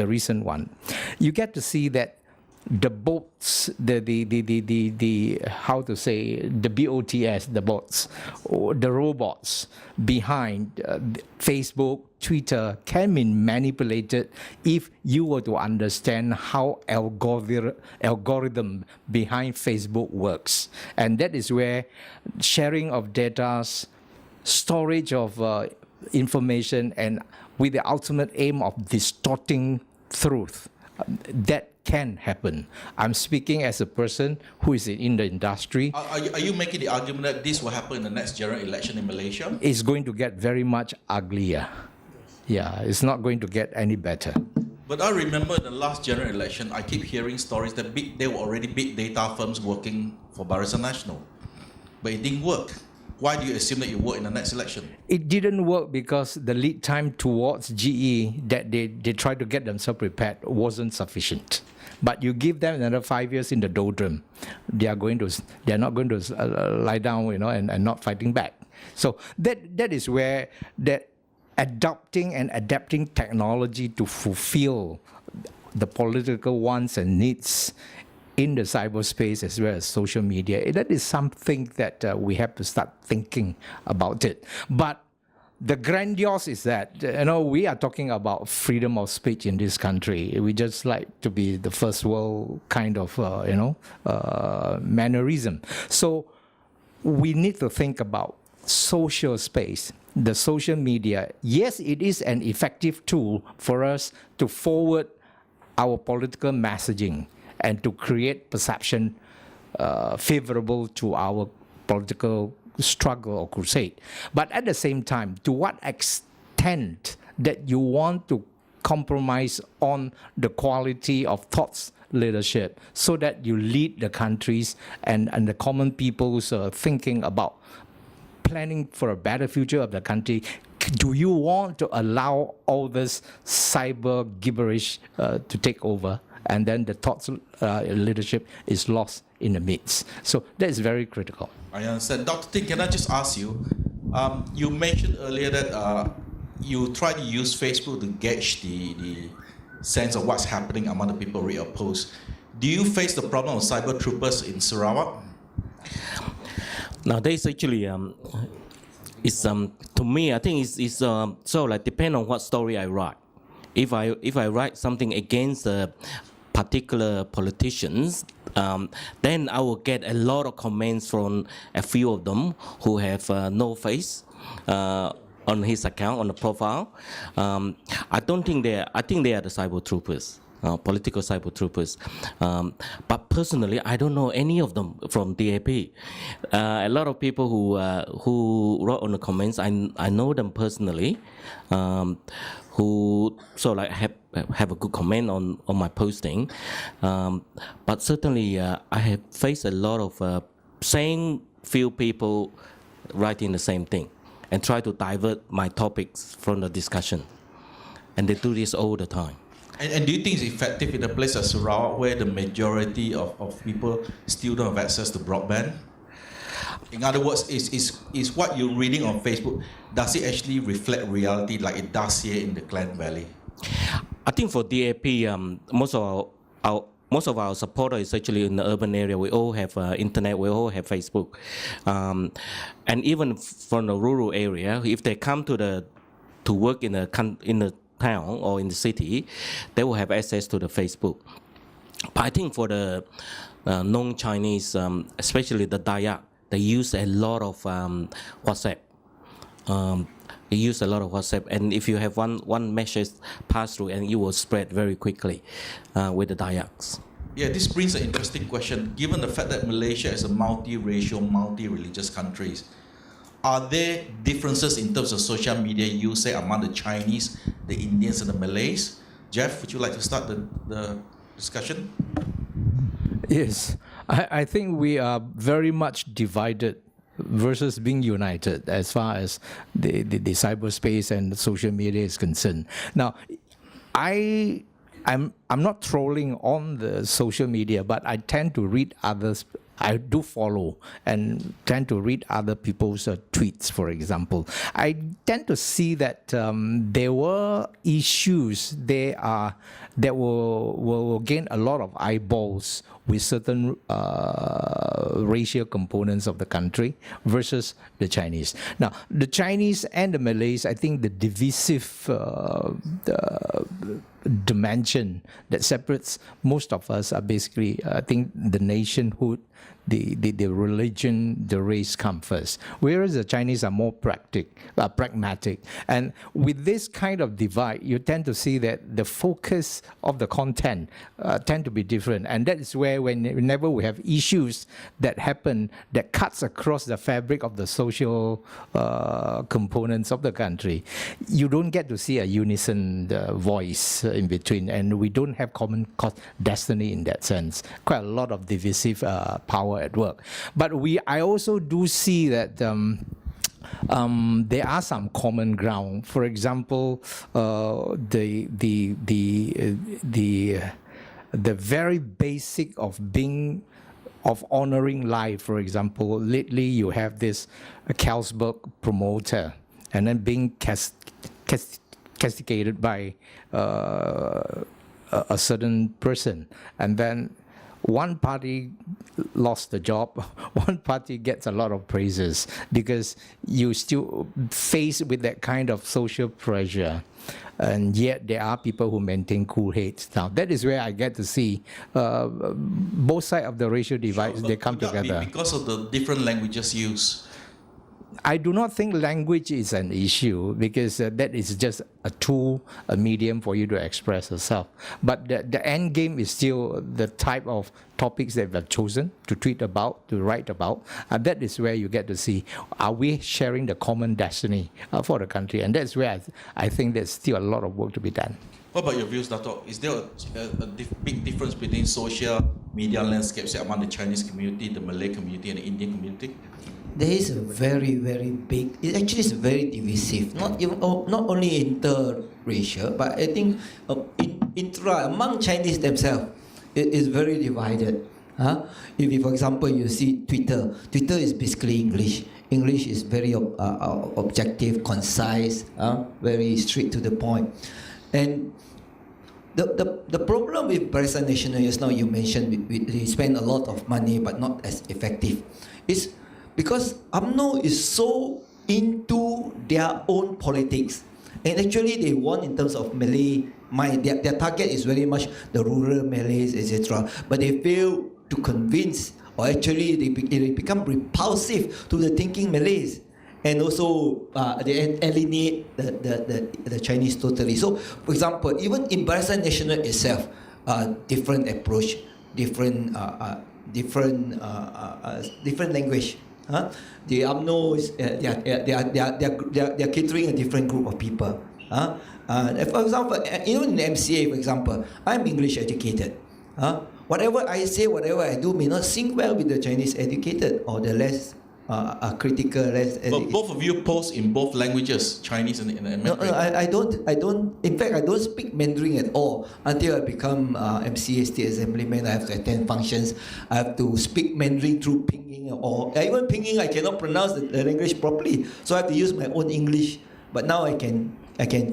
recent one, you get to see that the bots, the how to say, the BOTS, the bots, or the robots behind Facebook, Twitter can be manipulated if you were to understand how algorithm behind Facebook works. And that is where sharing of data, storage of information, and with the ultimate aim of distorting truth, that can happen. I'm speaking as a person who is in the industry. Are you making the argument that this will happen in the next general election in Malaysia? It's going to get very much uglier. Yeah, it's not going to get any better. But I remember the last general election, I keep hearing stories that there were already big data firms working for Barisan Nasional. But it didn't work. Why do you assume that it will work in the next election? It didn't work because the lead time towards GE that they tried to get themselves prepared wasn't sufficient. But you give them another 5 years in the doldrum, they are not going to lie down, you know, and not fighting back. So that is where that adopting and adapting technology to fulfill the political wants and needs in the cyberspace as well as social media, that is something that we have to start thinking about it. But the grandiose is that, you know, we are talking about freedom of speech in this country. We just like to be the first world kind of, mannerism. So we need to think about social space, the social media. Yes, it is an effective tool for us to forward our political messaging and to create perception favorable to our political struggle or crusade. But at the same time, to what extent that you want to compromise on the quality of thoughts leadership so that you lead the countries and the common people's thinking about planning for a better future of the country? Do you want to allow all this cyber gibberish to take over? And then the thoughts leadership is lost in the midst. So that is very critical. I understand. Dr. Ting, can I just ask you, you mentioned earlier that you try to use Facebook to gauge the sense of what's happening among the people read your posts. Do you face the problem of cyber troopers in Sarawak? Nowadays, actually, it's to me, I think it's so like depend on what story I write. If I write something against particular politicians, then I will get a lot of comments from a few of them who have no face on his account, on the profile. I think they are the cyber troopers. Political cyber troopers, but personally, I don't know any of them from DAP. A lot of people who wrote on the comments, I know them personally, who so like have a good comment on my posting, but certainly I have faced a lot of same few people writing the same thing and try to divert my topics from the discussion, and they do this all the time. And do you think it's effective in a place like Sarawak where the majority of people still don't have access to broadband? In other words, is what you're reading on Facebook, does it actually reflect reality like it does here in the Klang Valley? I think for DAP, most of our supporters is actually in the urban area. We all have internet. We all have Facebook, and even from the rural area, if they come to work in the town or in the city, they will have access to the Facebook. But I think for the non-Chinese, especially the Dayak, they use a lot of WhatsApp. They use a lot of WhatsApp, and if you have one message pass through, and it will spread very quickly with the Dayaks. Yeah, this brings an interesting question. Given the fact that Malaysia is a multi-racial, multi-religious country, are there differences in terms of social media use, say, among the Chinese, the Indians, and the Malays? Jeff, would you like to start the discussion? Yes, I think we are very much divided versus being united as far as the cyberspace and the social media is concerned. Now, I'm not trolling on the social media, but I tend to read others. I do follow and tend to read other people's tweets, for example. I tend to see that there were issues that will gain a lot of eyeballs with certain racial components of the country versus the Chinese. Now, the Chinese and the Malays, I think the divisive dimension that separates most of us are basically, I think, the nationhood, the religion, the race come first. Whereas the Chinese are more pragmatic. And with this kind of divide, you tend to see that the focus of the content tend to be different. And that is where whenever we have issues that happen that cuts across the fabric of the social components of the country, you don't get to see a unison voice in between. And we don't have common destiny in that sense. Quite a lot of divisive power at work. But I also do see that there are some common ground. For example, the very basic of honoring life. For example, lately you have this Carlsberg promoter, and then being castigated by a certain person, and then one party lost the job, one party gets a lot of praises because you still faced with that kind of social pressure. And yet there are people who maintain cool heads. Now, that is where I get to see both sides of the racial divide, they come together. Because of the different languages used? I do not think language is an issue because that is just a tool, a medium for you to express yourself. But the end game is still the type of topics that we've chosen to tweet about, to write about. And that is where you get to see, are we sharing the common destiny for the country? And that's where I think there's still a lot of work to be done. What about your views, Datuk? Is there a big difference between social media landscapes among the Chinese community, the Malay community, and the Indian community? There is a very, very big. It actually is very divisive. Not only interracial, but I think among Chinese themselves, it is very divided. If, for example, you see Twitter is basically English. English is very objective, concise, very straight to the point. And the problem with Barisan Nasional, just now you mentioned, we spend a lot of money but not as effective, is because UMNO is so into their own politics. And actually they want in terms of Malay, their target is very much the rural Malays, etc. But they fail to convince, or actually they become repulsive to the thinking Malays. And also they alienate the Chinese totally. So, for example, even in Barisan Nasional itself, different approach, different language. The UMNO is they are catering a different group of people. For example, even in the MCA, for example, I'm English educated. Whatever I say, whatever I do may not sync well with the Chinese educated or the less critical. But both of you post in both languages, Chinese and Mandarin. No, I don't. In fact, I don't speak Mandarin at all until I become MCA State Assemblyman. I have to attend functions. I have to speak Mandarin through pinging, or even pinging I cannot pronounce the language properly, so I have to use my own English. But now I can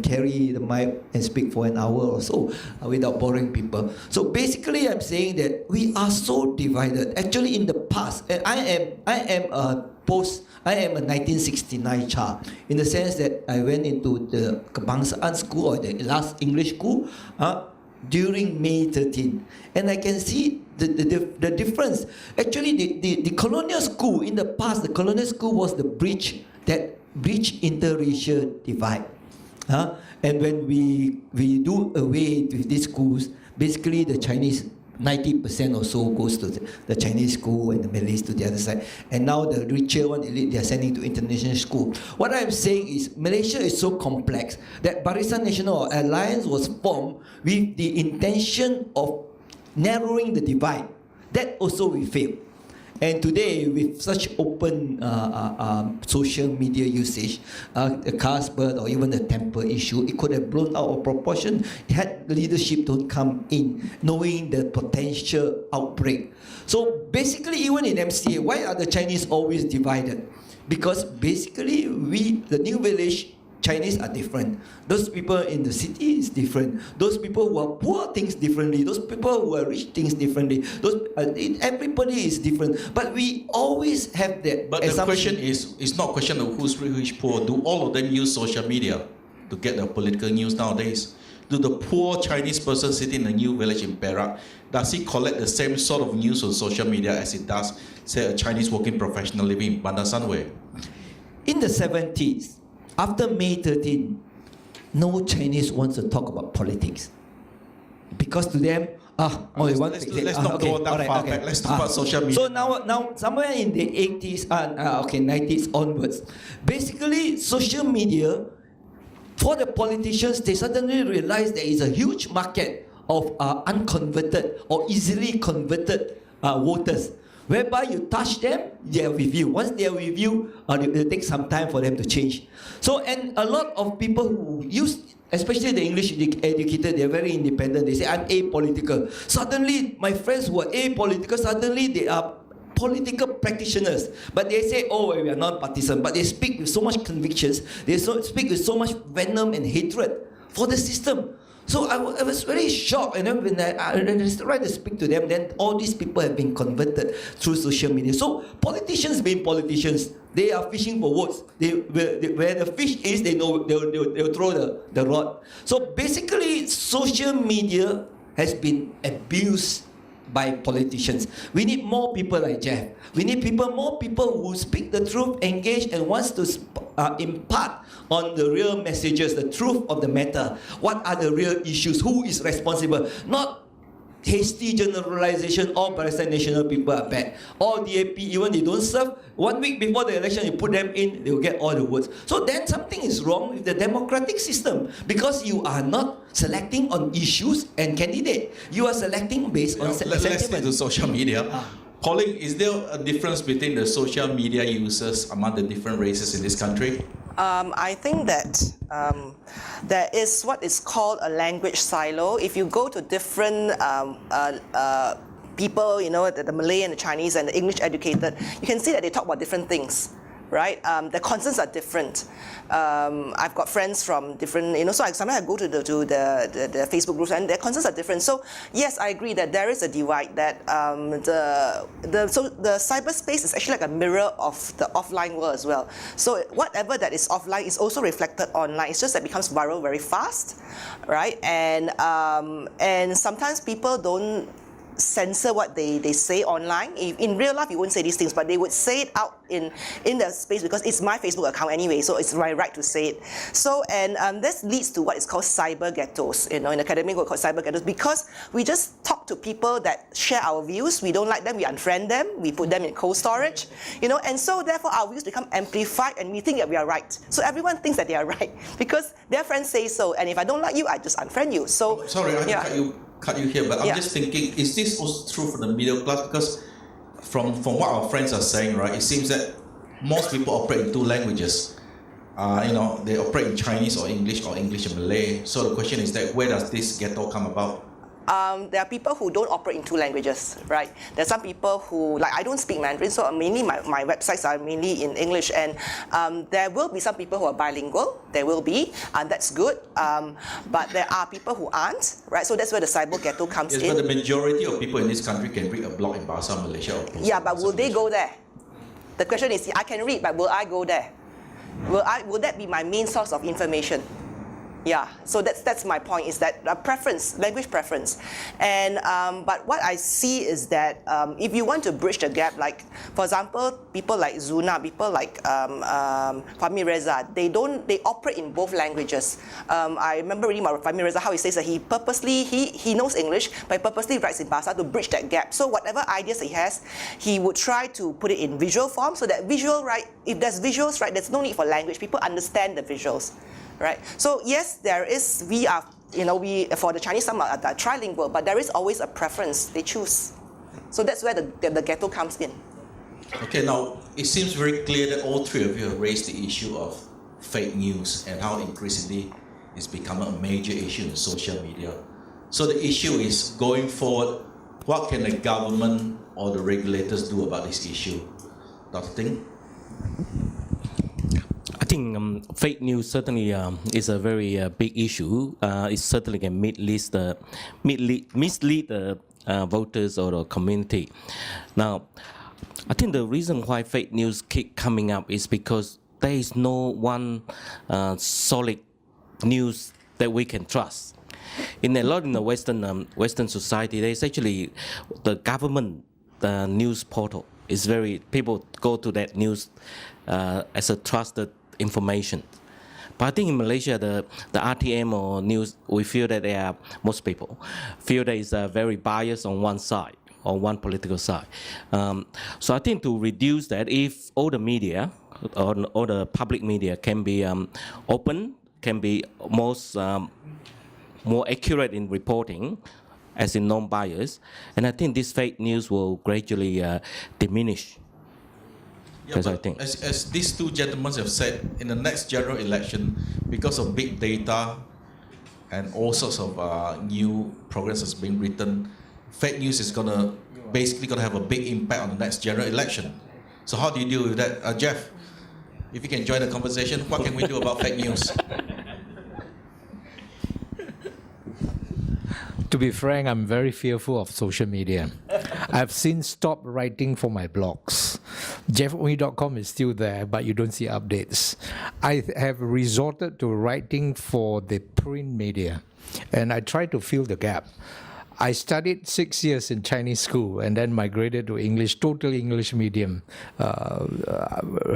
carry the mic and speak for an hour or so without boring people. So basically, I'm saying that we are so divided. Actually, in the past, and I am a 1969 child, in the sense that I went into the Kebangsaan school, or the last English school, during May 13, and I can see the difference. Actually, the colonial school in the past, the colonial school was the bridge that bridged interracial divide. And when we do away with these schools, basically the Chinese, 90% or so goes to the Chinese school and the Malays to the other side. And now the richer one elite, they are sending to international school. What I'm saying is Malaysia is so complex that Barisan Nasional Alliance was formed with the intention of narrowing the divide. That also we failed. And today, with such open social media usage, the Carlsberg or even the temper issue, it could have blown out of proportion had leadership don't come in, knowing the potential outbreak. So basically, even in MCA, why are the Chinese always divided? Because basically, the New Village Chinese are different. Those people in the city is different. Those people who are poor thinks differently. Those people who are rich thinks differently. Everybody is different. But we always have that. But the question is, it's not a question of who's rich, who's poor. Do all of them use social media to get their political news nowadays? Do the poor Chinese person sitting in a new village in Perak, does he collect the same sort of news on social media as it does, say, a Chinese working professional living in Bandar Sunway? In the 70s, after May 13, no Chinese wants to talk about politics. Because to them, let's not go that far back. Let's talk about social media. So now somewhere in the 80s, 90s onwards, basically social media, for the politicians, they suddenly realize there is a huge market of unconverted or easily converted voters, whereby you touch them, they are with you. Once they are with you, it will take some time for them to change. So, and a lot of people who use, especially the English educated, they are very independent. They say, I'm apolitical. Suddenly, my friends who are apolitical, suddenly they are political practitioners. But they say, oh, we are not partisan. But they speak with so much convictions. They speak with so much venom and hatred for the system. So I was very shocked, and then when I tried to speak to them, then all these people have been converted through social media. So politicians being politicians, they are fishing for votes. Where the fish is, they know they'll throw the rod. So basically, social media has been abused by politicians. We need more people like Jeff. We need more people who speak the truth, engage, and wants to impart on the real messages, the truth of the matter. What are the real issues? Who is responsible? Not hasty generalization, all Barisan Nasional people are bad. All DAP, even they don't serve, 1 week before the election, you put them in, they will get all the votes. So then something is wrong with the democratic system, because you are not selecting on issues and candidate. You are selecting based on sentiment. Let's stick to social media. Pauline, is there a difference between the social media users among the different races in this country? I think that there is what is called a language silo. If you go to different people, you know, the Malay and the Chinese and the English educated, you can see that they talk about different things, right? The concerns are different. I've got friends from different, you know, so sometimes I go to the Facebook groups and their concerns are different. So yes, I agree that there is a divide, that the cyberspace is actually like a mirror of the offline world as well. So whatever that is offline is also reflected online. It's just that it becomes viral very fast, right? And sometimes people don't censor what they say online. In real life, you wouldn't say these things, but they would say it out in the space because it's my Facebook account anyway, so it's my right to say it. So, and this leads to what is called cyber ghettos, you know, in academic work called cyber ghettos, because we just talk to people that share our views. We don't like them, we unfriend them, we put them in cold storage, you know, and so therefore our views become amplified and we think that we are right. So everyone thinks that they are right because their friends say so, and if I don't like you, I just unfriend you. So sorry, I have to cut you here, but I'm just thinking, is this also true for the middle class? Because from what our friends are saying, right, it seems that most people operate in two languages. They operate in Chinese or English and Malay. So the question is that where does this ghetto come about? There are people who don't operate in two languages, right? There are some people who, like I don't speak Mandarin, so mainly my websites are mainly in English, and there will be some people who are bilingual, there will be, and that's good, but there are people who aren't, right? So that's where the cyber ghetto comes Yes, in. but the majority of people in this country can read a blog in Bahasa Malaysia. Or Yeah, but will they go there? The question is, I can read, but will I go there? Will that be my main source of information? Yeah, so that's my point, is that preference, language preference. And but what I see is that if you want to bridge the gap, like for example, people like Zuna, people like Fahmi Reza, they operate in both languages. I remember reading about Fahmi Reza how he says that he purposely he knows English, but he purposely writes in Bahasa to bridge that gap. So whatever ideas he has, he would try to put it in visual form, so that visual, right? If there's visuals, right, there's no need for language. People understand the visuals. Right. So yes, we for the Chinese, some are trilingual, but there is always a preference. They choose. So that's where the ghetto comes in. Okay, now it seems very clear that all three of you have raised the issue of fake news and how increasingly it's become a major issue in social media. So the issue is, going forward, what can the government or the regulators do about this issue? Dr. Ting? I think fake news certainly is a very big issue. It certainly can mislead the voters or the community. Now, I think the reason why fake news keep coming up is because there is no one solid news that we can trust. In the Western society, there is actually the government news portal. People go to that news as a trusted information. But I think in Malaysia, the RTM or news, we feel that most people feel that it's very biased on one side, on one political side. So I think to reduce that, if all the media or the public media can be open, can be more accurate in reporting, as in non-biased, and I think this fake news will gradually diminish. Yeah, but I think, as these two gentlemen have said, in the next general election, because of big data and all sorts of new progress being written, fake news is basically gonna have a big impact on the next general election. So how do you deal with that, Jeff? If you can join the conversation, what can we do about fake news? To be frank, I'm very fearful of social media. I've since stopped writing for my blogs. JeffOnly.com is still there, but you don't see updates. I have resorted to writing for the print media, and I try to fill the gap. I studied 6 years in Chinese school and then migrated to English, totally English medium,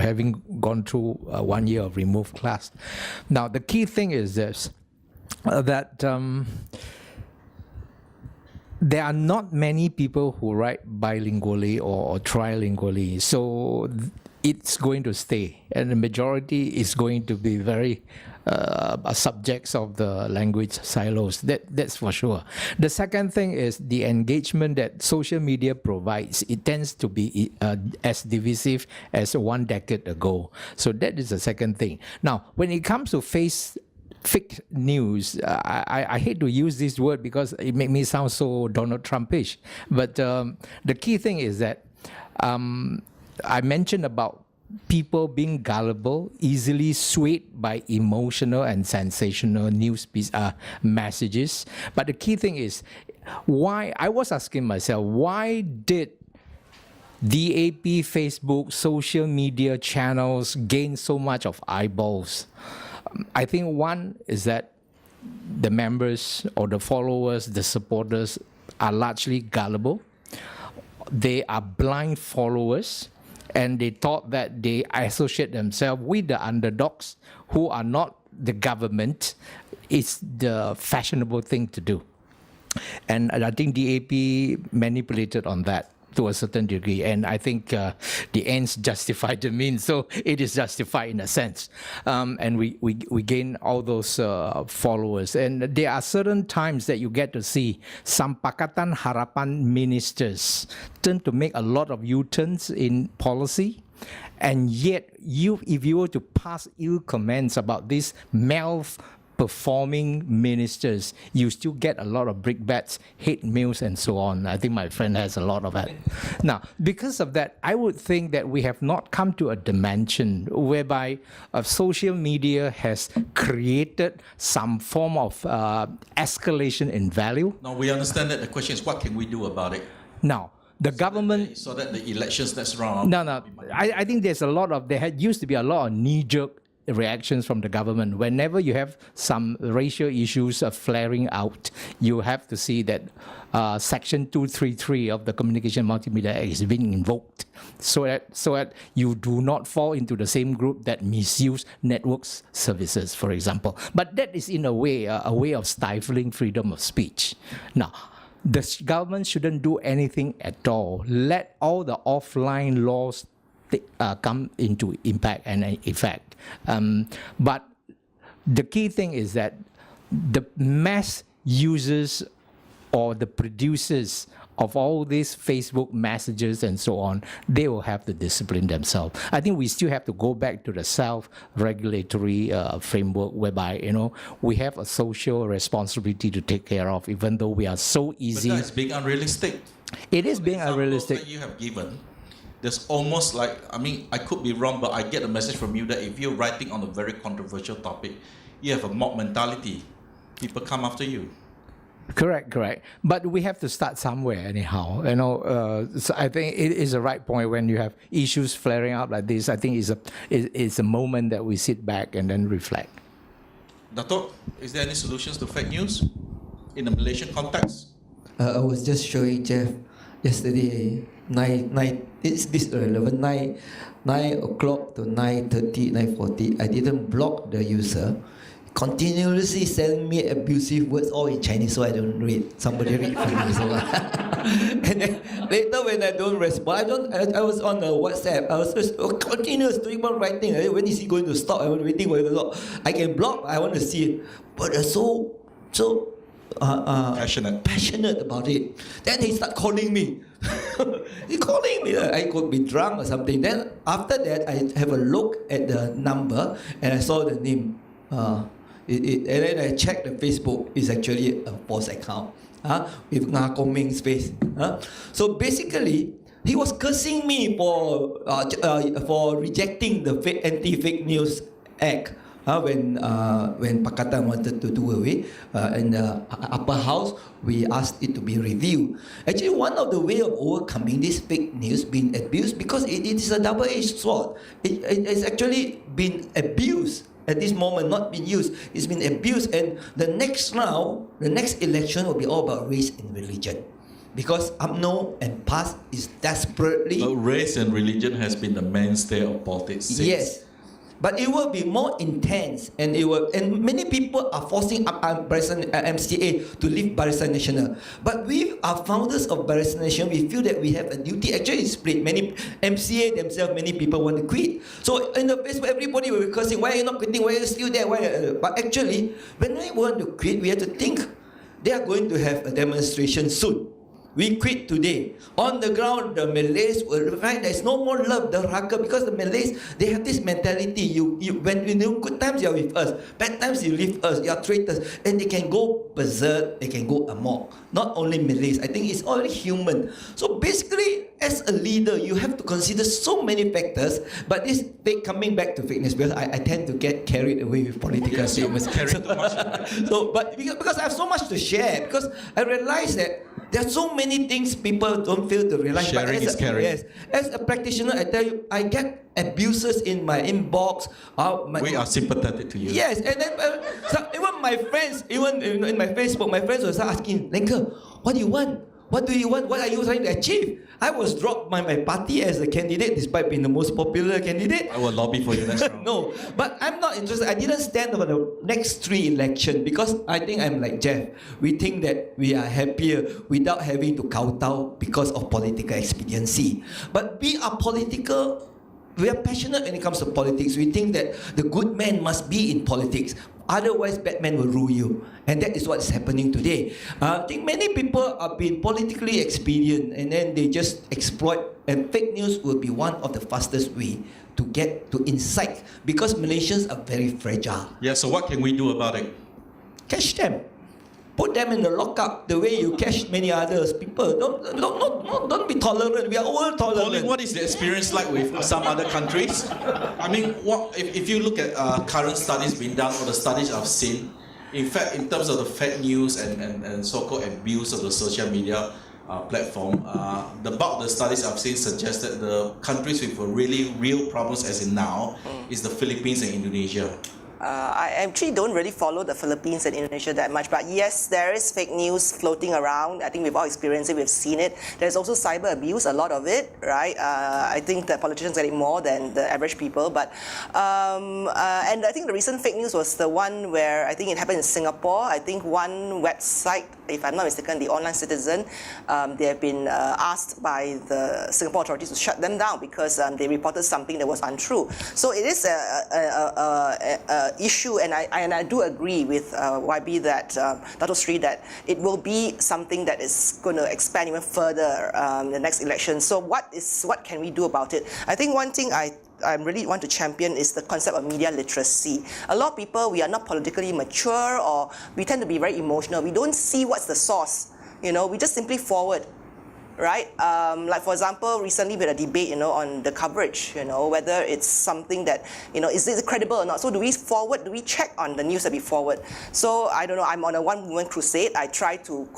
having gone through 1 year of removed class. Now, the key thing is this, that there are not many people who write bilingually or trilingually, so it's going to stay, and the majority is going to be very subjects of the language silos. That's for sure. The second thing is the engagement that social media provides. It tends to be as divisive as 1 decade ago. So that is the second thing. Now, when it comes to fake news, I hate to use this word because it makes me sound so Donald Trumpish. But the key thing is that I mentioned about people being gullible, easily swayed by emotional and sensational news messages. But the key thing is, why? I was asking myself, why did DAP, Facebook, social media channels gain so much of eyeballs? I think one is that the members or the followers, the supporters are largely gullible. They are blind followers, and they thought that they associate themselves with the underdogs who are not the government. It's the fashionable thing to do. And I think DAP manipulated on that to a certain degree, and I think the ends justify the means, so it is justified in a sense. And we gain all those followers, and there are certain times that you get to see some Pakatan Harapan ministers tend to make a lot of U-turns in policy, And yet, if you were to pass ill comments about these performing ministers, you still get a lot of brickbats, hate mails, and so on. I think my friend has a lot of that. Now, because of that, I would think that we have not come to a dimension whereby social media has created some form of escalation in value. Now, we understand that the question is, what can we do about it? Now, the government... So that the elections that's wrong. No. I think there used to be a lot of knee-jerk reactions from the government. Whenever you have some racial issues flaring out, you have to see that Section 233 of the Communication Multimedia Act is being invoked so that you do not fall into the same group that misuse networks services, for example. But that is in a way of stifling freedom of speech. Now, the government shouldn't do anything at all. Let all the offline laws come into impact and effect. But the key thing is that the mass users or the producers of all these Facebook messages and so on, they will have to discipline themselves. I think we still have to go back to the self-regulatory framework whereby, we have a social responsibility to take care of, even though we are so easy. But that's being unrealistic. It is being unrealistic. That you have given, there's almost like, I could be wrong, but I get a message from you that if you're writing on a very controversial topic, you have a mob mentality. People come after you. Correct. But we have to start somewhere anyhow. So I think it is a right point when you have issues flaring up like this. I think it's a moment that we sit back and then reflect. Datuk, is there any solutions to fake news in the Malaysian context? I was just showing Jeff yesterday, 9 o'clock to 9:30, 9:40. I didn't block the user. Continuously sending me abusive words, all in Chinese, so I don't read. Somebody read for me. So. And then later when I don't respond, I was on the WhatsApp. I was just continuous doing one writing. When is he going to stop? I was waiting for him to stop. I can block. I want to see it, but so passionate about it. Then he start calling me. He calling me. I could be drunk or something. Then after that, I have a look at the number and I saw the name. And then I checked the Facebook. It's actually a false account with Nga Kong Ming's face. So basically, he was cursing me for rejecting the anti-fake news act. When Pakatan wanted to do away in the upper house, we asked it to be reviewed. Actually, one of the way of overcoming this fake news being abused, because it is a double-edged sword. It's actually been abused. At this moment, not been used, it's been abused, and the next round, the next election will be all about race and religion. Because UMNO and PAS is desperately... But race and religion has been the mainstay of politics since. Yes. But it will be more intense, and many people are forcing MCA to leave Barisan Nasional. But we are founders of Barisan Nasional. We feel that we have a duty. Actually, it's split. Many MCA themselves, many people want to quit. So in the Facebook, everybody will be cursing. Why are you not quitting? Why are you still there? But actually, when we want to quit, we have to think they are going to have a demonstration soon. We quit today. On the ground, the Malays will find there's no more love, the raga, because the Malays, they have this mentality. When good times, you're with us. Bad times, you leave us. You're traitors. And they can go berserk, they can go amok. Not only Malays. I think it's only human. So basically, as a leader, you have to consider so many factors. But this coming back to fitness, because I tend to get carried away with political statements. But because I have so much to share, because I realize that there are so many things people don't fail to realize. Sharing is caring. Yes, as a practitioner, I tell you, I get abuses in my inbox. We are sympathetic to you. Yes, and then so even my friends, even in my Facebook, my friends will start asking, Lian Ker, what do you want? What do you want? What are you trying to achieve? I was dropped by my party as a candidate despite being the most popular candidate. I will lobby for you next round. No, but I'm not interested. I didn't stand for the next 3 elections because I think I'm like Jeff. We think that we are happier without having to kowtow because of political expediency. But we are political we are passionate when it comes to politics. We think that the good man must be in politics. Otherwise, bad men will rule you. And that is what is happening today. I think many people are being politically expedient and then they just exploit. And fake news will be one of the fastest way to get to insight, because Malaysians are very fragile. Yeah, so what can we do about it? Catch them. Put them in the lockup the way you catch many others. People, don't be tolerant. We are all tolerant. Pauline, what is the experience like with some other countries? I mean, if you look at current studies being done or the studies I've seen, in fact, in terms of the fake news and so-called abuse of the social media platform, the bulk of the studies I've seen suggest that the countries with really real problems as in now is the Philippines and Indonesia. I actually don't really follow the Philippines and Indonesia that much, but yes, there is fake news floating around. I think we've all experienced it, we've seen it. There's also cyber abuse, a lot of it, right? I think that politicians get it more than the average people, but and I think the recent fake news was the one where I think it happened in Singapore. I think one website, if I'm not mistaken, the Online Citizen, they have been asked by the Singapore authorities to shut them down because they reported something that was untrue. So it is a issue, and I do agree with YB that Datuk Seri, that it will be something that is going to expand even further in the next election. So what can we do about it? I think one thing I really want to champion is the concept of media literacy. A lot of people, we are not politically mature, or we tend to be very emotional. We don't see what's the source. We just simply forward. Right? Like for example, recently we had a debate, on the coverage, whether it's something that, is it credible or not? So do we check on the news that we forward? So I don't know, I'm on a one-woman crusade. I try to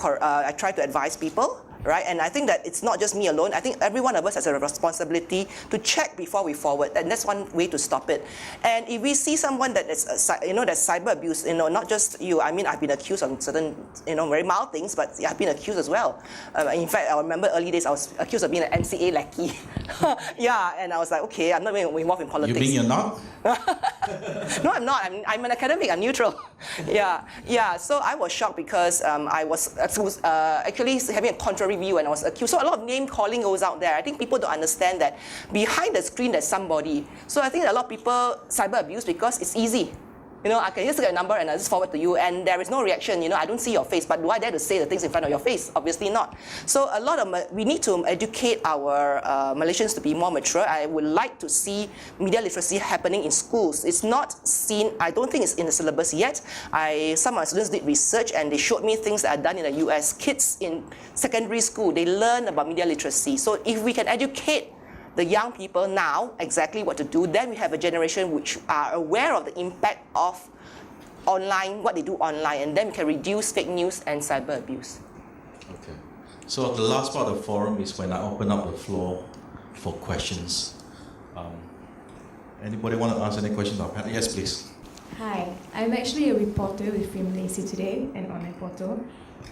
advise people. Right? And I think that it's not just me alone. I think every one of us has a responsibility to check before we forward, and that's one way to stop it. And if we see someone that is, that's cyber abuse, not just you. I mean, I've been accused of certain, very mild things, but I've been accused as well. In fact, I remember early days I was accused of being an MCA lackey. Yeah, and I was like, okay, I'm not even involved in politics. You mean you're not? No, I'm not. I'm an academic. I'm neutral. Yeah. So I was shocked because I was actually having a contrary view, and I was accused. So a lot of name calling goes out there. I think people don't understand that behind the screen there's somebody. So I think a lot of people cyber abuse because it's easy. I can just get a number and I just forward to you, and there is no reaction. I don't see your face, but do I dare to say the things in front of your face? Obviously not. So we need to educate our Malaysians to be more mature. I would like to see media literacy happening in schools. It's not seen. I don't think it's in the syllabus yet. Some of my students did research and they showed me things that are done in the US. Kids in secondary school, they learn about media literacy. So if we can educate the young people now exactly what to do, then we have a generation which are aware of the impact of online, what they do online, and then we can reduce fake news and cyber abuse. Okay. So the last part of the forum is when I open up the floor for questions. Anybody want to ask any questions? Yes, please. Hi, I'm actually a reporter with Free Malaysia Today, an online portal.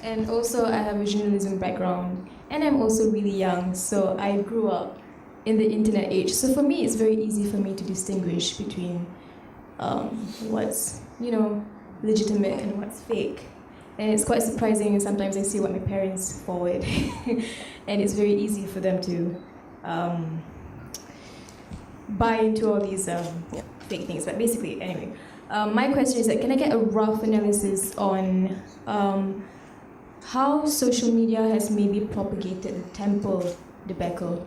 And also I have a journalism background. And I'm also really young, so I grew up in the internet age. So for me, it's very easy for me to distinguish between what's, legitimate and what's fake. And it's quite surprising, and sometimes I see what my parents forward. And it's very easy for them to buy into all these fake things. But basically, anyway, my question is that can I get a rough analysis on how social media has maybe propagated the temple debacle,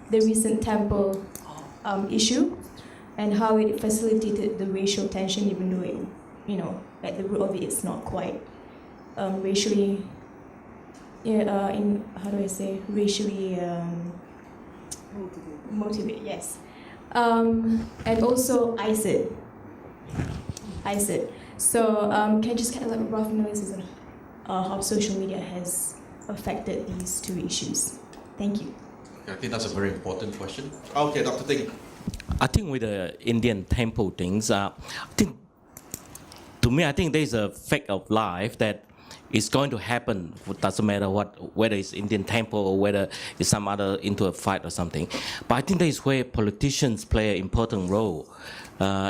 the recent temple issue, and how it facilitated the racial tension, even though it, at the root of it, it's not quite racially, racially motivated, yes. And also ISID. So can I just get a rough analysis of how social media has affected these two issues? Thank you. I think that's a very important question. Okay, Dr. Ting. I think with the Indian temple things, I think there's a fact of life that is going to happen. It doesn't matter whether it's Indian temple or whether it's some other into a fight or something. But I think that is where politicians play an important role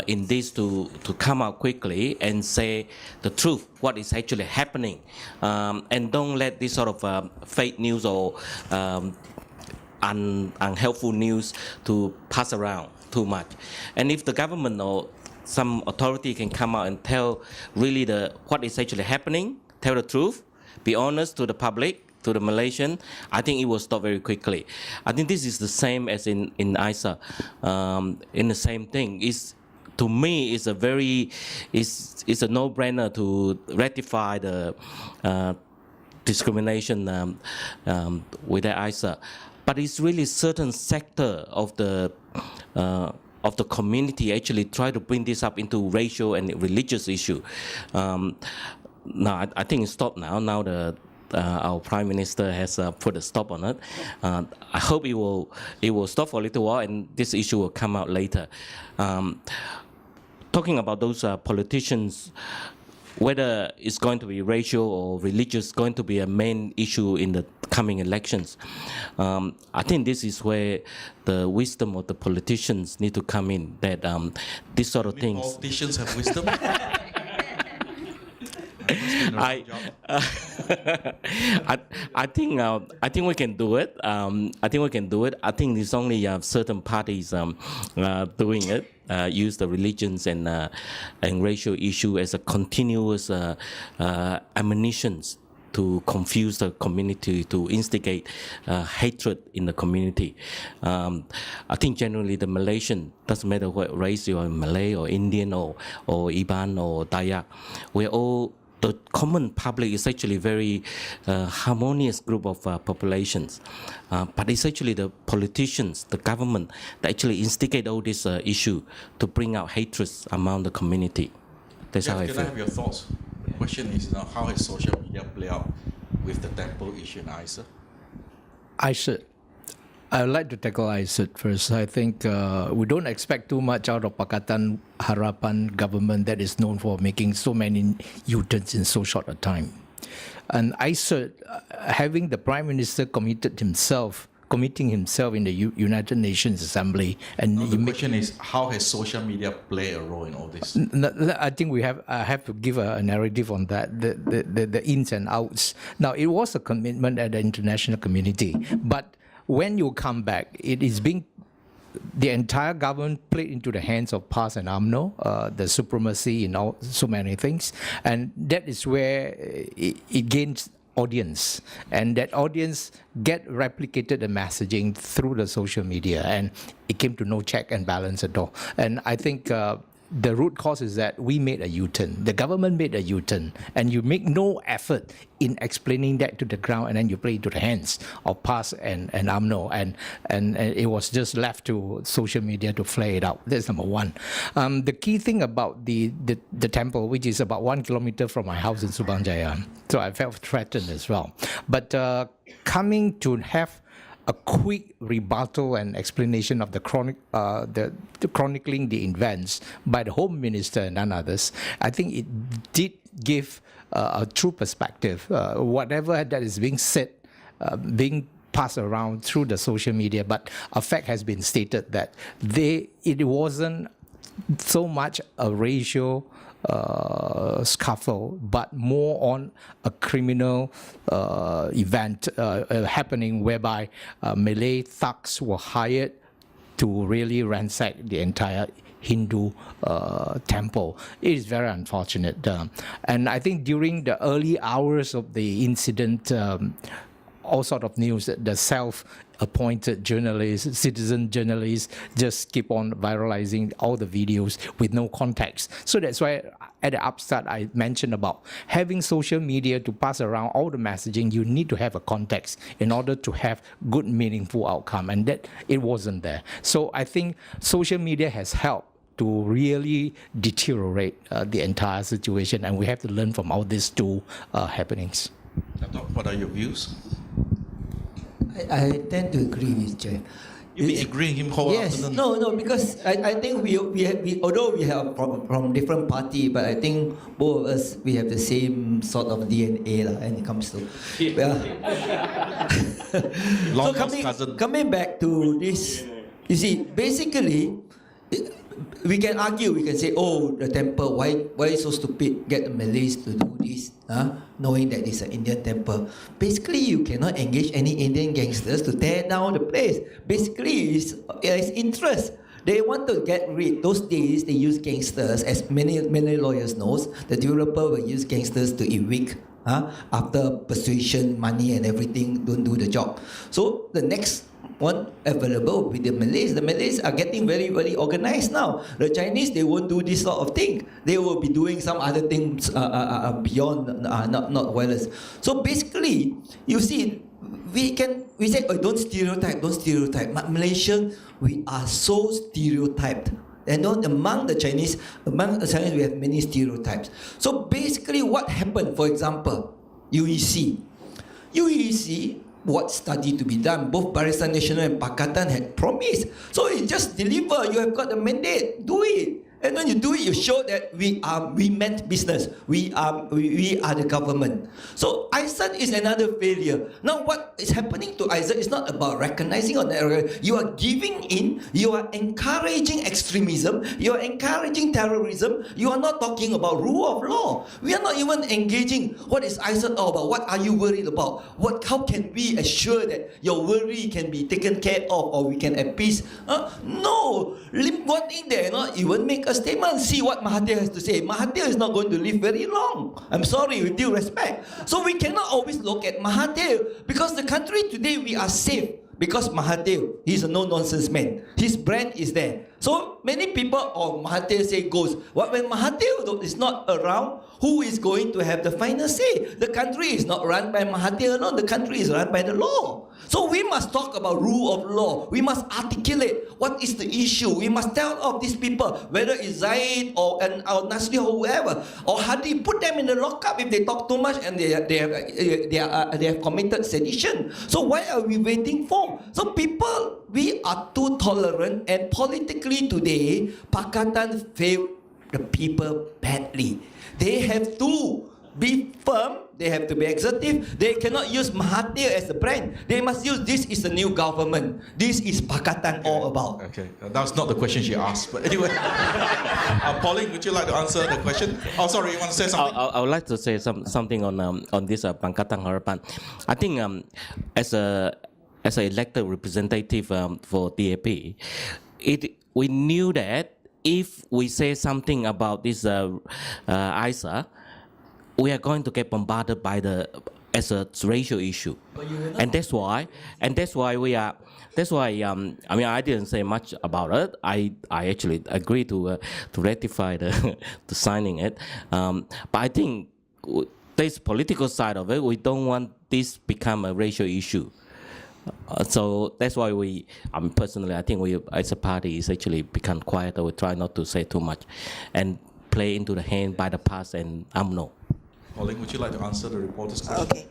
in this to come out quickly and say the truth, what is actually happening, and don't let this sort of fake news or unhelpful news to pass around too much. And if the government or some authority can come out and tell really what is actually happening, tell the truth, be honest to the public, to the Malaysian, I think it will stop very quickly. I think this is the same as in ISA, in the same thing. To me, it's a no-brainer to rectify the discrimination with the ISA, but it's really certain sector of the community actually try to bring this up into racial and religious issue. Now I think it's stopped now. Now our Prime Minister has put a stop on it. I hope it will stop for a little while, and this issue will come out later. Talking about those politicians, whether it's going to be racial or religious going to be a main issue in the coming elections, I think this is where the wisdom of the politicians need to come in, that this sort of things. Politicians have wisdom? I think we can do it. I think it's only certain parties doing it. Use the religions and racial issue as a continuous ammunitions to confuse the community, to instigate hatred in the community. I think generally the Malaysian, doesn't matter what race you are, Malay or Indian or Iban or Dayak, we're all, the common public is actually very harmonious group of populations. But it's actually the politicians, the government, that actually instigate all this issue to bring out hatred among the community. That's how I feel. Can I have your thoughts? The question is, how has social media play out with the temple issue in ISA? I would like to tackle ISID first. I think we don't expect too much out of Pakatan Harapan government that is known for making so many U-turns in so short a time. And ISID, having the Prime Minister committing himself in the United Nations Assembly, and the question is, how has social media play a role in all this? I think I have to give a narrative on that, the ins and outs. Now, it was a commitment at the international community, but when you come back, it is being, the entire government played into the hands of PAS and UMNO, the supremacy in all, so many things, and that is where it gains audience, and that audience get replicated the messaging through the social media, and it came to no check and balance at all. And I think the root cause is that we made a U-turn. The government made a U-turn, and you make no effort in explaining that to the ground, and then you play into the hands of PAS and UMNO, and it was just left to social media to flare it out. That's number one. The key thing about the temple, which is about 1 kilometer from my house in Subang Jaya, so I felt threatened as well. But coming to have a quick rebuttal and explanation of the chronicling the events by the Home Minister and none others, I think it did give a true perspective. Whatever that is being said, being passed around through the social media, but a fact has been stated that it wasn't so much a racial scuffle, but more on a criminal event happening whereby Malay thugs were hired to really ransack the entire Hindu temple. It is very unfortunate. And I think during the early hours of the incident, all sort of news, the self-appointed journalists, citizen journalists, just keep on viralizing all the videos with no context. So that's why at the upstart I mentioned about having social media to pass around all the messaging. You need to have a context in order to have good, meaningful outcome, and that it wasn't there. So I think social media has helped to really deteriorate the entire situation, and we have to learn from all these two happenings. Datuk, what are your views? I tend to agree with Cheah. You've been agreeing with him whole afternoon. No, because I think we although we have from different party, but I think both of us, we have the same sort of DNA when it comes to. So coming back to this, you see, basically, we can argue, we can say, oh, the temple, why so stupid, get the Malays to do this, knowing that it's an Indian temple. Basically, you cannot engage any Indian gangsters to tear down the place. Basically, it's interest. They want to get rid. Those days, they use gangsters, as many lawyers knows. The developer will use gangsters to evict. After persuasion, money and everything, don't do the job. So the next one available with the Malays. The Malays are getting very, very organized now. The Chinese, they won't do this sort of thing. They will be doing some other things beyond, not violence. So basically, you see, we say, oh, don't stereotype. Malaysian, we are so stereotyped. And among the Chinese, we have many stereotypes. So basically, what happened? For example, UEC, what study to be done? Both Barisan Nasional and Pakatan had promised. So you just deliver. You have got the mandate. Do it. And when you do it, you show that we meant business. We are the government. So ISAT is another failure. Now what is happening to ISAT is not about recognizing or you are giving in, you are encouraging extremism, you are encouraging terrorism, you are not talking about rule of law. We are not even engaging what is ISAT all about, what are you worried about? How can we assure that your worry can be taken care of or we can appease? No, one thing there, you won't make a statement. See what Mahathir has to say. Mahathir is not going to live very long. I'm sorry, with due respect. So we cannot always look at Mahathir because the country today we are safe because Mahathir, he's a no-nonsense man. His brand is there. So many people or Mahathir say goes. When Mahathir is not around, who is going to have the final say? The country is not run by Mahathir alone. The country is run by the law. So we must talk about rule of law. We must articulate what is the issue. We must tell of these people, whether it's Zaid or Nasri or whoever, or Hadi, put them in the lockup if they talk too much and they have committed sedition. So why are we waiting for? So people, we are too tolerant, and politically today, Pakatan failed the people badly. They have to be firm, they have to be assertive. They cannot use Mahathir as a brand. They must use this is the new government. This is Pakatan all about. Okay, that's not the question she asked. But anyway, Pauline, would you like to answer the question? Oh, sorry, you want to say something? I would like to say something on this Pakatan Harapan. I think as a elected representative for DAP, we knew that if we say something about this ISA, we are going to get bombarded by as a racial issue, and that's why I mean, I didn't say much about it. I actually agree to ratify the signing it, but I think there's political side of it. We don't want this become a racial issue. So that's why personally, I think we as a party is actually become quieter. We try not to say too much and play into the hand by the past and UMNO. Pauline, would you like to answer the reporter's question? Okay.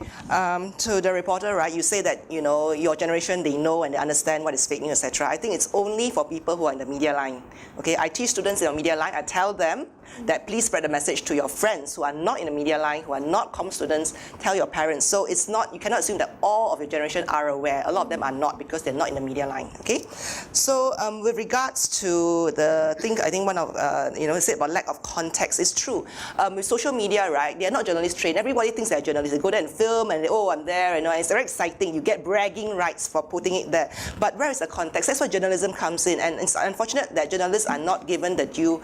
To the reporter, right, you say that, your generation, they know and they understand what is fake news, etc. I think it's only for people who are in the media line. Okay, I teach students in the media line. I tell them that please spread the message to your friends who are not in the media line, who are not comm students. Tell your parents. So it's not, you cannot assume that all of your generation are aware. A lot of them are not because they're not in the media line. Okay. So with regards to the thing, I think one of said about lack of context is true. With social media, right? They are not journalist trained. Everybody thinks they're journalists. They go there and film and I'm there. And it's very exciting. You get bragging rights for putting it there. But where is the context? That's where journalism comes in. And it's unfortunate that journalists are not given the due,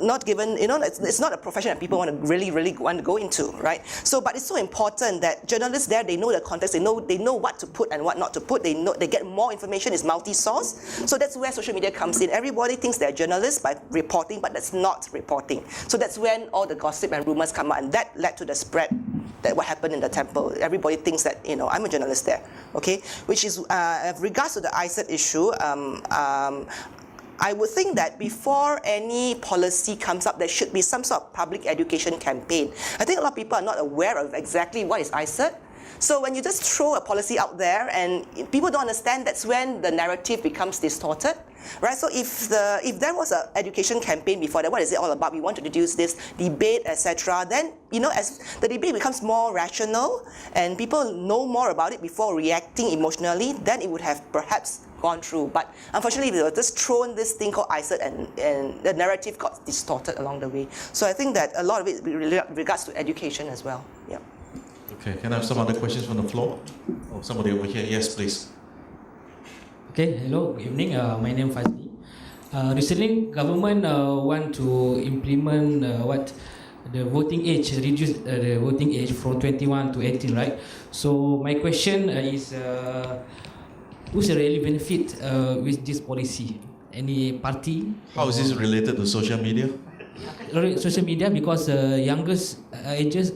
not given, it's not a profession that people want to really want to go into, right? So, but it's so important that journalists there, they know the context, they know what to put and what not to put, they get more information, it's multi-source. So that's where social media comes in. Everybody thinks they're journalists by reporting, but that's not reporting. So that's when all the gossip and rumors come out, and that led to the spread that what happened in the temple. Everybody thinks that, I'm a journalist there, okay? Which is, with regards to the ISAT issue, I would think that before any policy comes up, there should be some sort of public education campaign. I think a lot of people are not aware of exactly what is ISAT. So when you just throw a policy out there and people don't understand, that's when the narrative becomes distorted, right? So if there was an education campaign before that, what is it all about? We want to reduce this debate, etc. Then, as the debate becomes more rational and people know more about it before reacting emotionally, then it would have perhaps gone through. But unfortunately, they were just thrown this thing called ISIT and the narrative got distorted along the way. So I think that a lot of it regards to education as well. Yeah. Okay, can I have some other questions from the floor? Oh, somebody over here. Yes, please. Okay, hello, good evening. My name is Fazli. Recently, government want to implement the voting age, reduce the voting age from 21 to 18, right? So my question is, who's the really benefit with this policy? Any party? How is this related to social media? Social media, because youngest ages.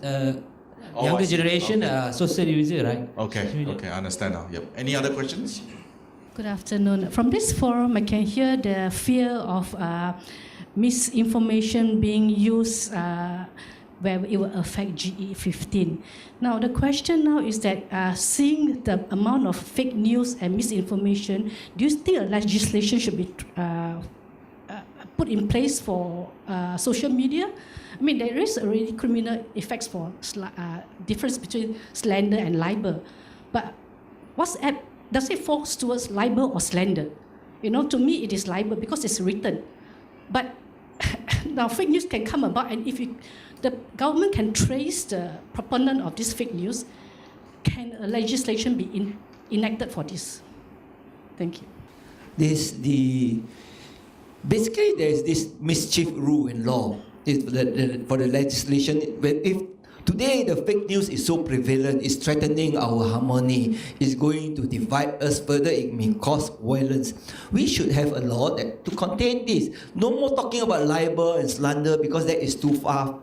Younger generation, social user, right? Okay, I understand now. Yep. Any other questions? Good afternoon. From this forum, I can hear the fear of misinformation being used where it will affect GE15. Now, the question now is that seeing the amount of fake news and misinformation, do you think a legislation should be put in place for social media? I mean, there is already criminal effects for difference between slander and libel. But does it fall towards libel or slander? To me, it is libel because it's written. But now fake news can come about, and if the government can trace the proponent of this fake news, can a legislation be enacted for this? Thank you. Basically, there is this mischief rule in law for the legislation. If today the fake news is so prevalent, it's threatening our harmony, it's going to divide us further, it may cause violence. We should have a law to contain this. No more talking about libel and slander because that is too far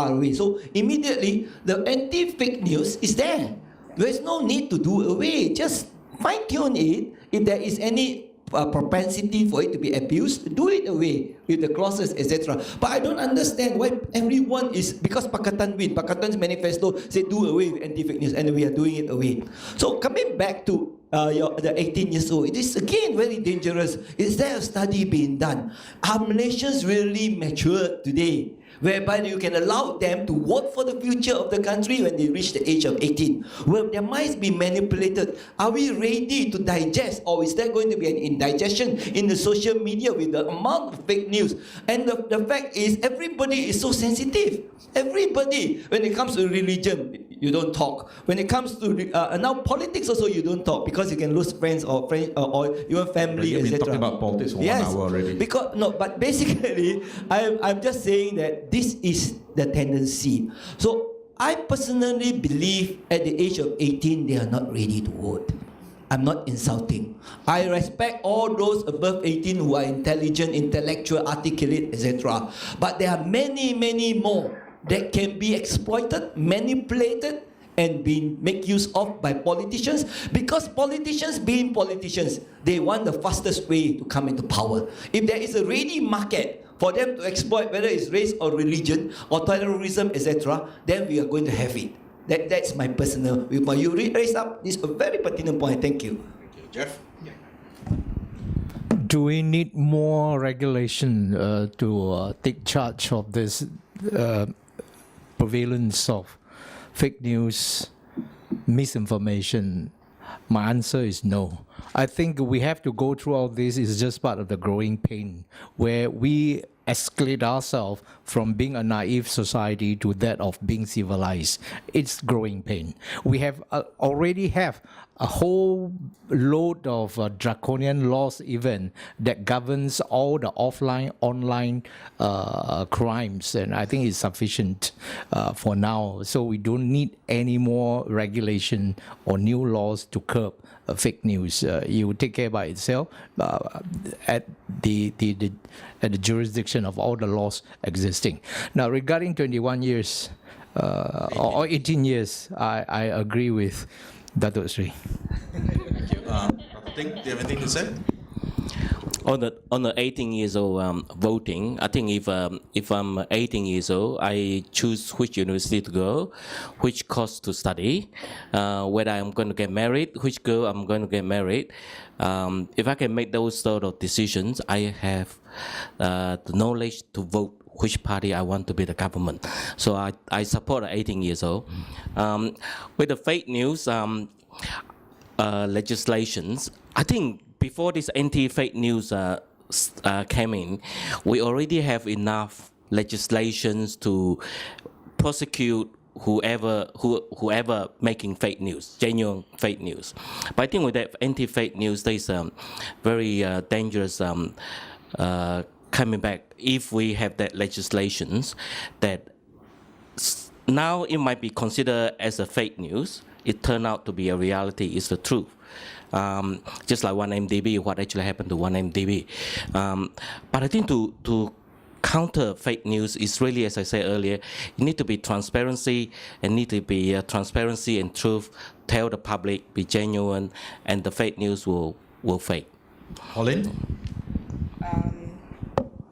away. So immediately the anti-fake news is there. There is no need to do away. Just fine-tune it. If there is any propensity for it to be abused, do it away with the clauses, etc. But I don't understand why everyone is, because Pakistan's manifesto said do away with anti-fake news, and we are doing it away. So coming back to the 18 years old, it is again very dangerous. Is there a study being done? Are Malaysians really matured today, whereby you can allow them to vote for the future of the country when they reach the age of 18? Will their minds be manipulated? Are we ready to digest, or is there going to be an indigestion in the social media with the amount of fake news? And the fact is, everybody is so sensitive. Everybody, when it comes to religion, you don't talk. When it comes to now politics also, you don't talk because you can lose friends or even family, You've been etc. talking about politics for 1 hour already. But basically, I'm just saying that this is the tendency. So I personally believe at the age of 18, they are not ready to vote. I'm not insulting. I respect all those above 18 who are intelligent, intellectual, articulate, etc. But there are many, many more that can be exploited, manipulated, and being made use of by politicians, because politicians being politicians, they want the fastest way to come into power. If there is a ready market for them to exploit, whether it's race or religion or terrorism, etc., then we are going to have it. That's my personal view. You raised up this a very pertinent point. Thank you. Thank you. Jeff? Do we need more regulation to take charge of this prevalence of fake news, misinformation? My answer is no. I think we have to go through all this. It's just part of the growing pain where we escalate ourselves from being a naive society to that of being civilized. It's growing pain. We have already have a whole load of draconian laws even that governs all the offline, online crimes, and I think it's sufficient for now. So we don't need any more regulation or new laws to curb fake news. You take care by itself at the jurisdiction of all the laws existing. Now, regarding 21 years or 18 years, I agree with Datuk Seri. Thank you. Dr. Ting, do you have anything to say? On the 18 years old voting, I think if I'm 18 years old, I choose which university to go, which course to study, whether I'm going to get married, which girl I'm going to get married. If I can make those sort of decisions, I have the knowledge to vote which party I want to be the government. So I support 18 years old. With the fake news legislations, I think before this anti-fake news came in, we already have enough legislations to prosecute whoever making fake news, genuine fake news. But I think with that anti-fake news, there's very dangerous coming back if we have that legislations that now it might be considered as a fake news. It turned out to be a reality, it's the truth. Just like 1MDB, what actually happened to 1MDB. But I think to counter fake news is really, as I said earlier, you need to be transparency and need to be transparency and truth. Tell the public, be genuine, and the fake news will fade. Pauline?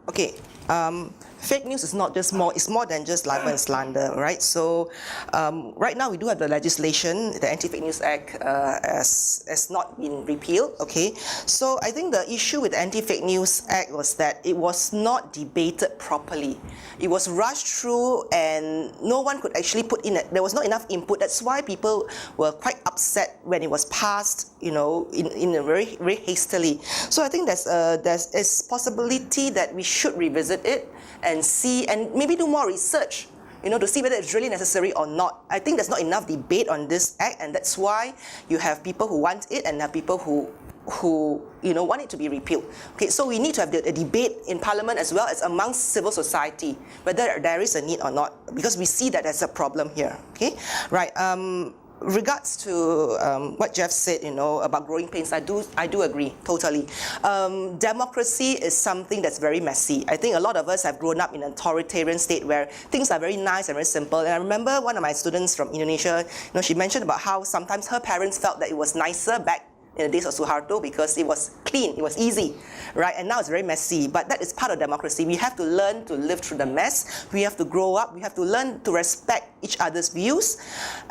Okay. Fake news is not just more, it's more than just libel and slander, right? So right now we do have the legislation, the Anti-Fake News Act has not been repealed, okay? So I think the issue with the Anti-Fake News Act was that it was not debated properly. It was rushed through and no one could actually put in, there was not enough input. That's why people were quite upset when it was passed, you know, in a very, very hastily. So I think there's a possibility that we should revisit it and see, and maybe do more research, you know, to see whether it's really necessary or not. I think there's not enough debate on this act, and that's why you have people who want it and have people who you know, want it to be repealed. Okay, so we need to have a debate in Parliament as well as amongst civil society, whether there is a need or not, because we see that there's a problem here. Okay, right. Regards to what Jeff said, you know, about growing pains, I do agree totally. Democracy is something that's very messy. I think a lot of us have grown up in an authoritarian state where things are very nice and very simple. And I remember one of my students from Indonesia, you know, she mentioned about how sometimes her parents felt that it was nicer back in the days of Suharto because it was clean, it was easy, right? And now it's very messy, but that is part of democracy. We have to learn to live through the mess. We have to grow up. We have to learn to respect each other's views.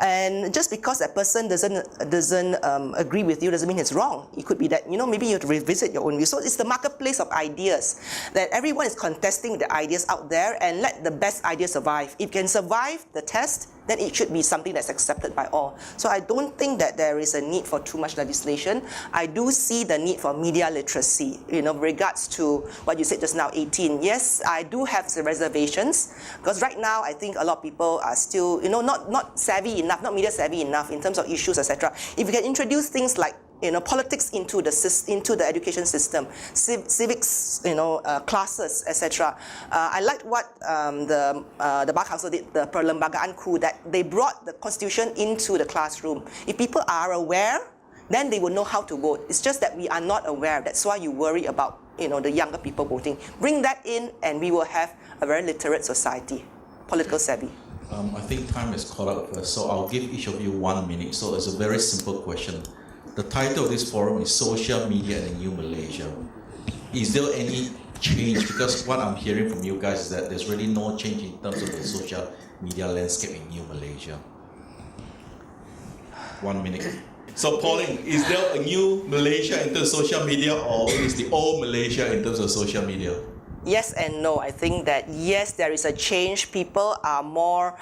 And just because that person doesn't agree with you doesn't mean it's wrong. It could be that, you know, maybe you have to revisit your own views. So it's the marketplace of ideas, that everyone is contesting the ideas out there and let the best ideas survive. If it can survive the test, then it should be something that's accepted by all. So I don't think that there is a need for too much legislation. I do see the need for media literacy, you know, regards to what you said just now, 18. Yes, I do have some reservations, because right now I think a lot of people are still, you know, not savvy enough, not media savvy enough in terms of issues, etc. If you can introduce things like, you know, politics into the education system, civics, you know, classes, etc. I liked what the Bar Council did, the Perlembagaan coup, that they brought the Constitution into the classroom. If people are aware, then they will know how to vote. It's just that we are not aware. That's why you worry about, you know, the younger people voting. Bring that in, and we will have a very literate society, political savvy. I think time is caught up with us, so I'll give each of you 1 minute. So it's a very simple question. The title of this forum is Social Media in the New Malaysia. Is there any change? Because what I'm hearing from you guys is that there's really no change in terms of the social media landscape in New Malaysia. 1 minute. So Pauline, is there a new Malaysia in terms of social media, or is the old Malaysia in terms of social media? Yes and no. I think that yes, there is a change. People are more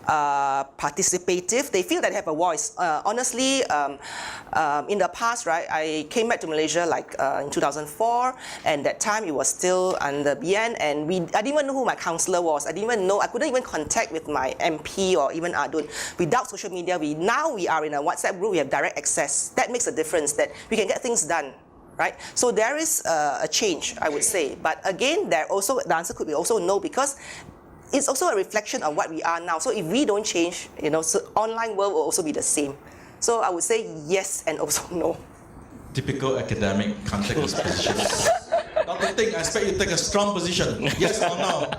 participative. They feel that they have a voice. Honestly, in the past, right, I came back to Malaysia like in 2004, and that time it was still under BN, and I didn't even know who my councillor was. I couldn't even contact with my MP or even Adun. Without social media, now we are in a WhatsApp group. We have direct access. That makes a difference. That we can get things done. Right? So there is a change, I would say. But again, the answer could be also no, because it's also a reflection of what we are now. So if we don't change, you know, so online world will also be the same. So I would say yes and also no. Typical academic, can't take this position. Dr. Ting, I expect you to take a strong position. Yes or no?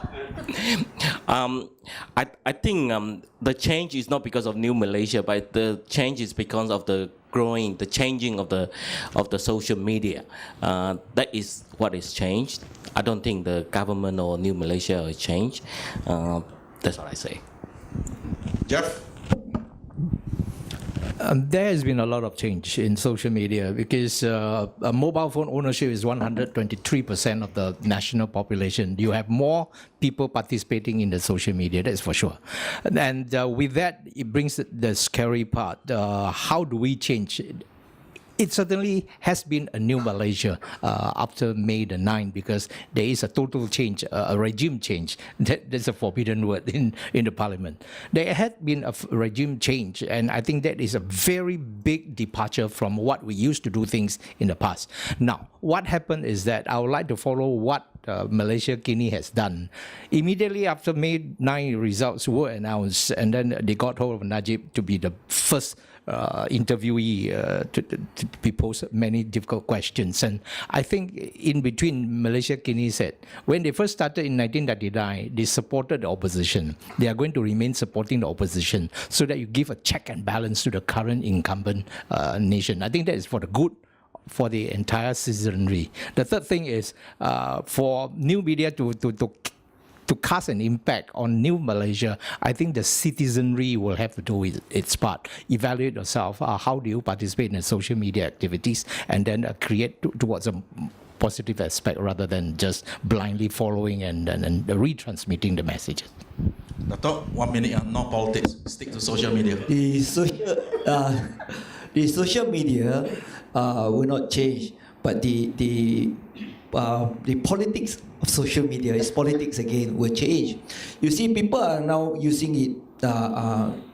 I think the change is not because of New Malaysia, but the change is because of the growing, the changing of the social media. That is what is changed. I don't think the government or New Malaysia will change. That's what I say. Jeff? There has been a lot of change in social media because mobile phone ownership is 123% of the national population. You have more people participating in the social media, that's for sure. And with that, it brings the scary part. How do we change? It certainly has been a new Malaysia after May the 9th because there is a total change, a regime change. That's a forbidden word in the parliament. There had been a regime change, and I think that is a very big departure from what we used to do things in the past. Now, what happened is that I would like to follow what Malaysia Guinea has done. Immediately after May 9 results were announced, and then they got hold of Najib to be the first interviewee to be posed many difficult questions. And I think in between, Malaysia Guinea said, when they first started in 1999, they supported the opposition. They are going to remain supporting the opposition so that you give a check and balance to the current incumbent nation. I think that is for the good for the entire citizenry. The third thing is for new media to cast an impact on New Malaysia, I think the citizenry will have to do its part. Evaluate yourself. How do you participate in the social media activities, and then create towards a positive aspect rather than just blindly following and retransmitting the messages. Datuk, 1 minute, no politics. Stick to social media. The social media will not change, but the politics of social media is politics again will change. You see, people are now using it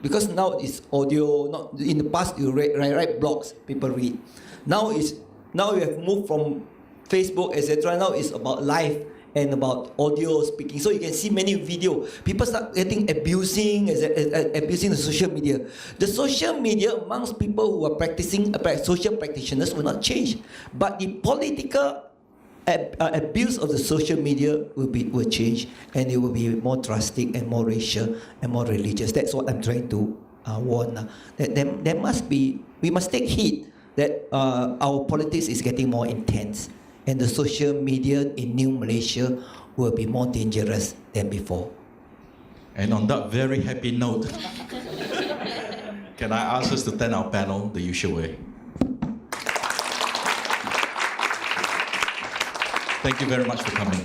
because now it's audio. Not in the past you write blogs, people read. Now you have moved from Facebook, etc. Now it's about live and about audio speaking. So you can see many video. People start abusing the social media. The social media amongst people who are practicing social practitioners will not change, but the political abuse of the social media will change, and it will be more drastic and more racial and more religious. That's what I'm trying to warn. That we must take heed that our politics is getting more intense, and the social media in New Malaysia will be more dangerous than before. And on that very happy note, can I ask us to thank our panel the usual way? Thank you very much for coming.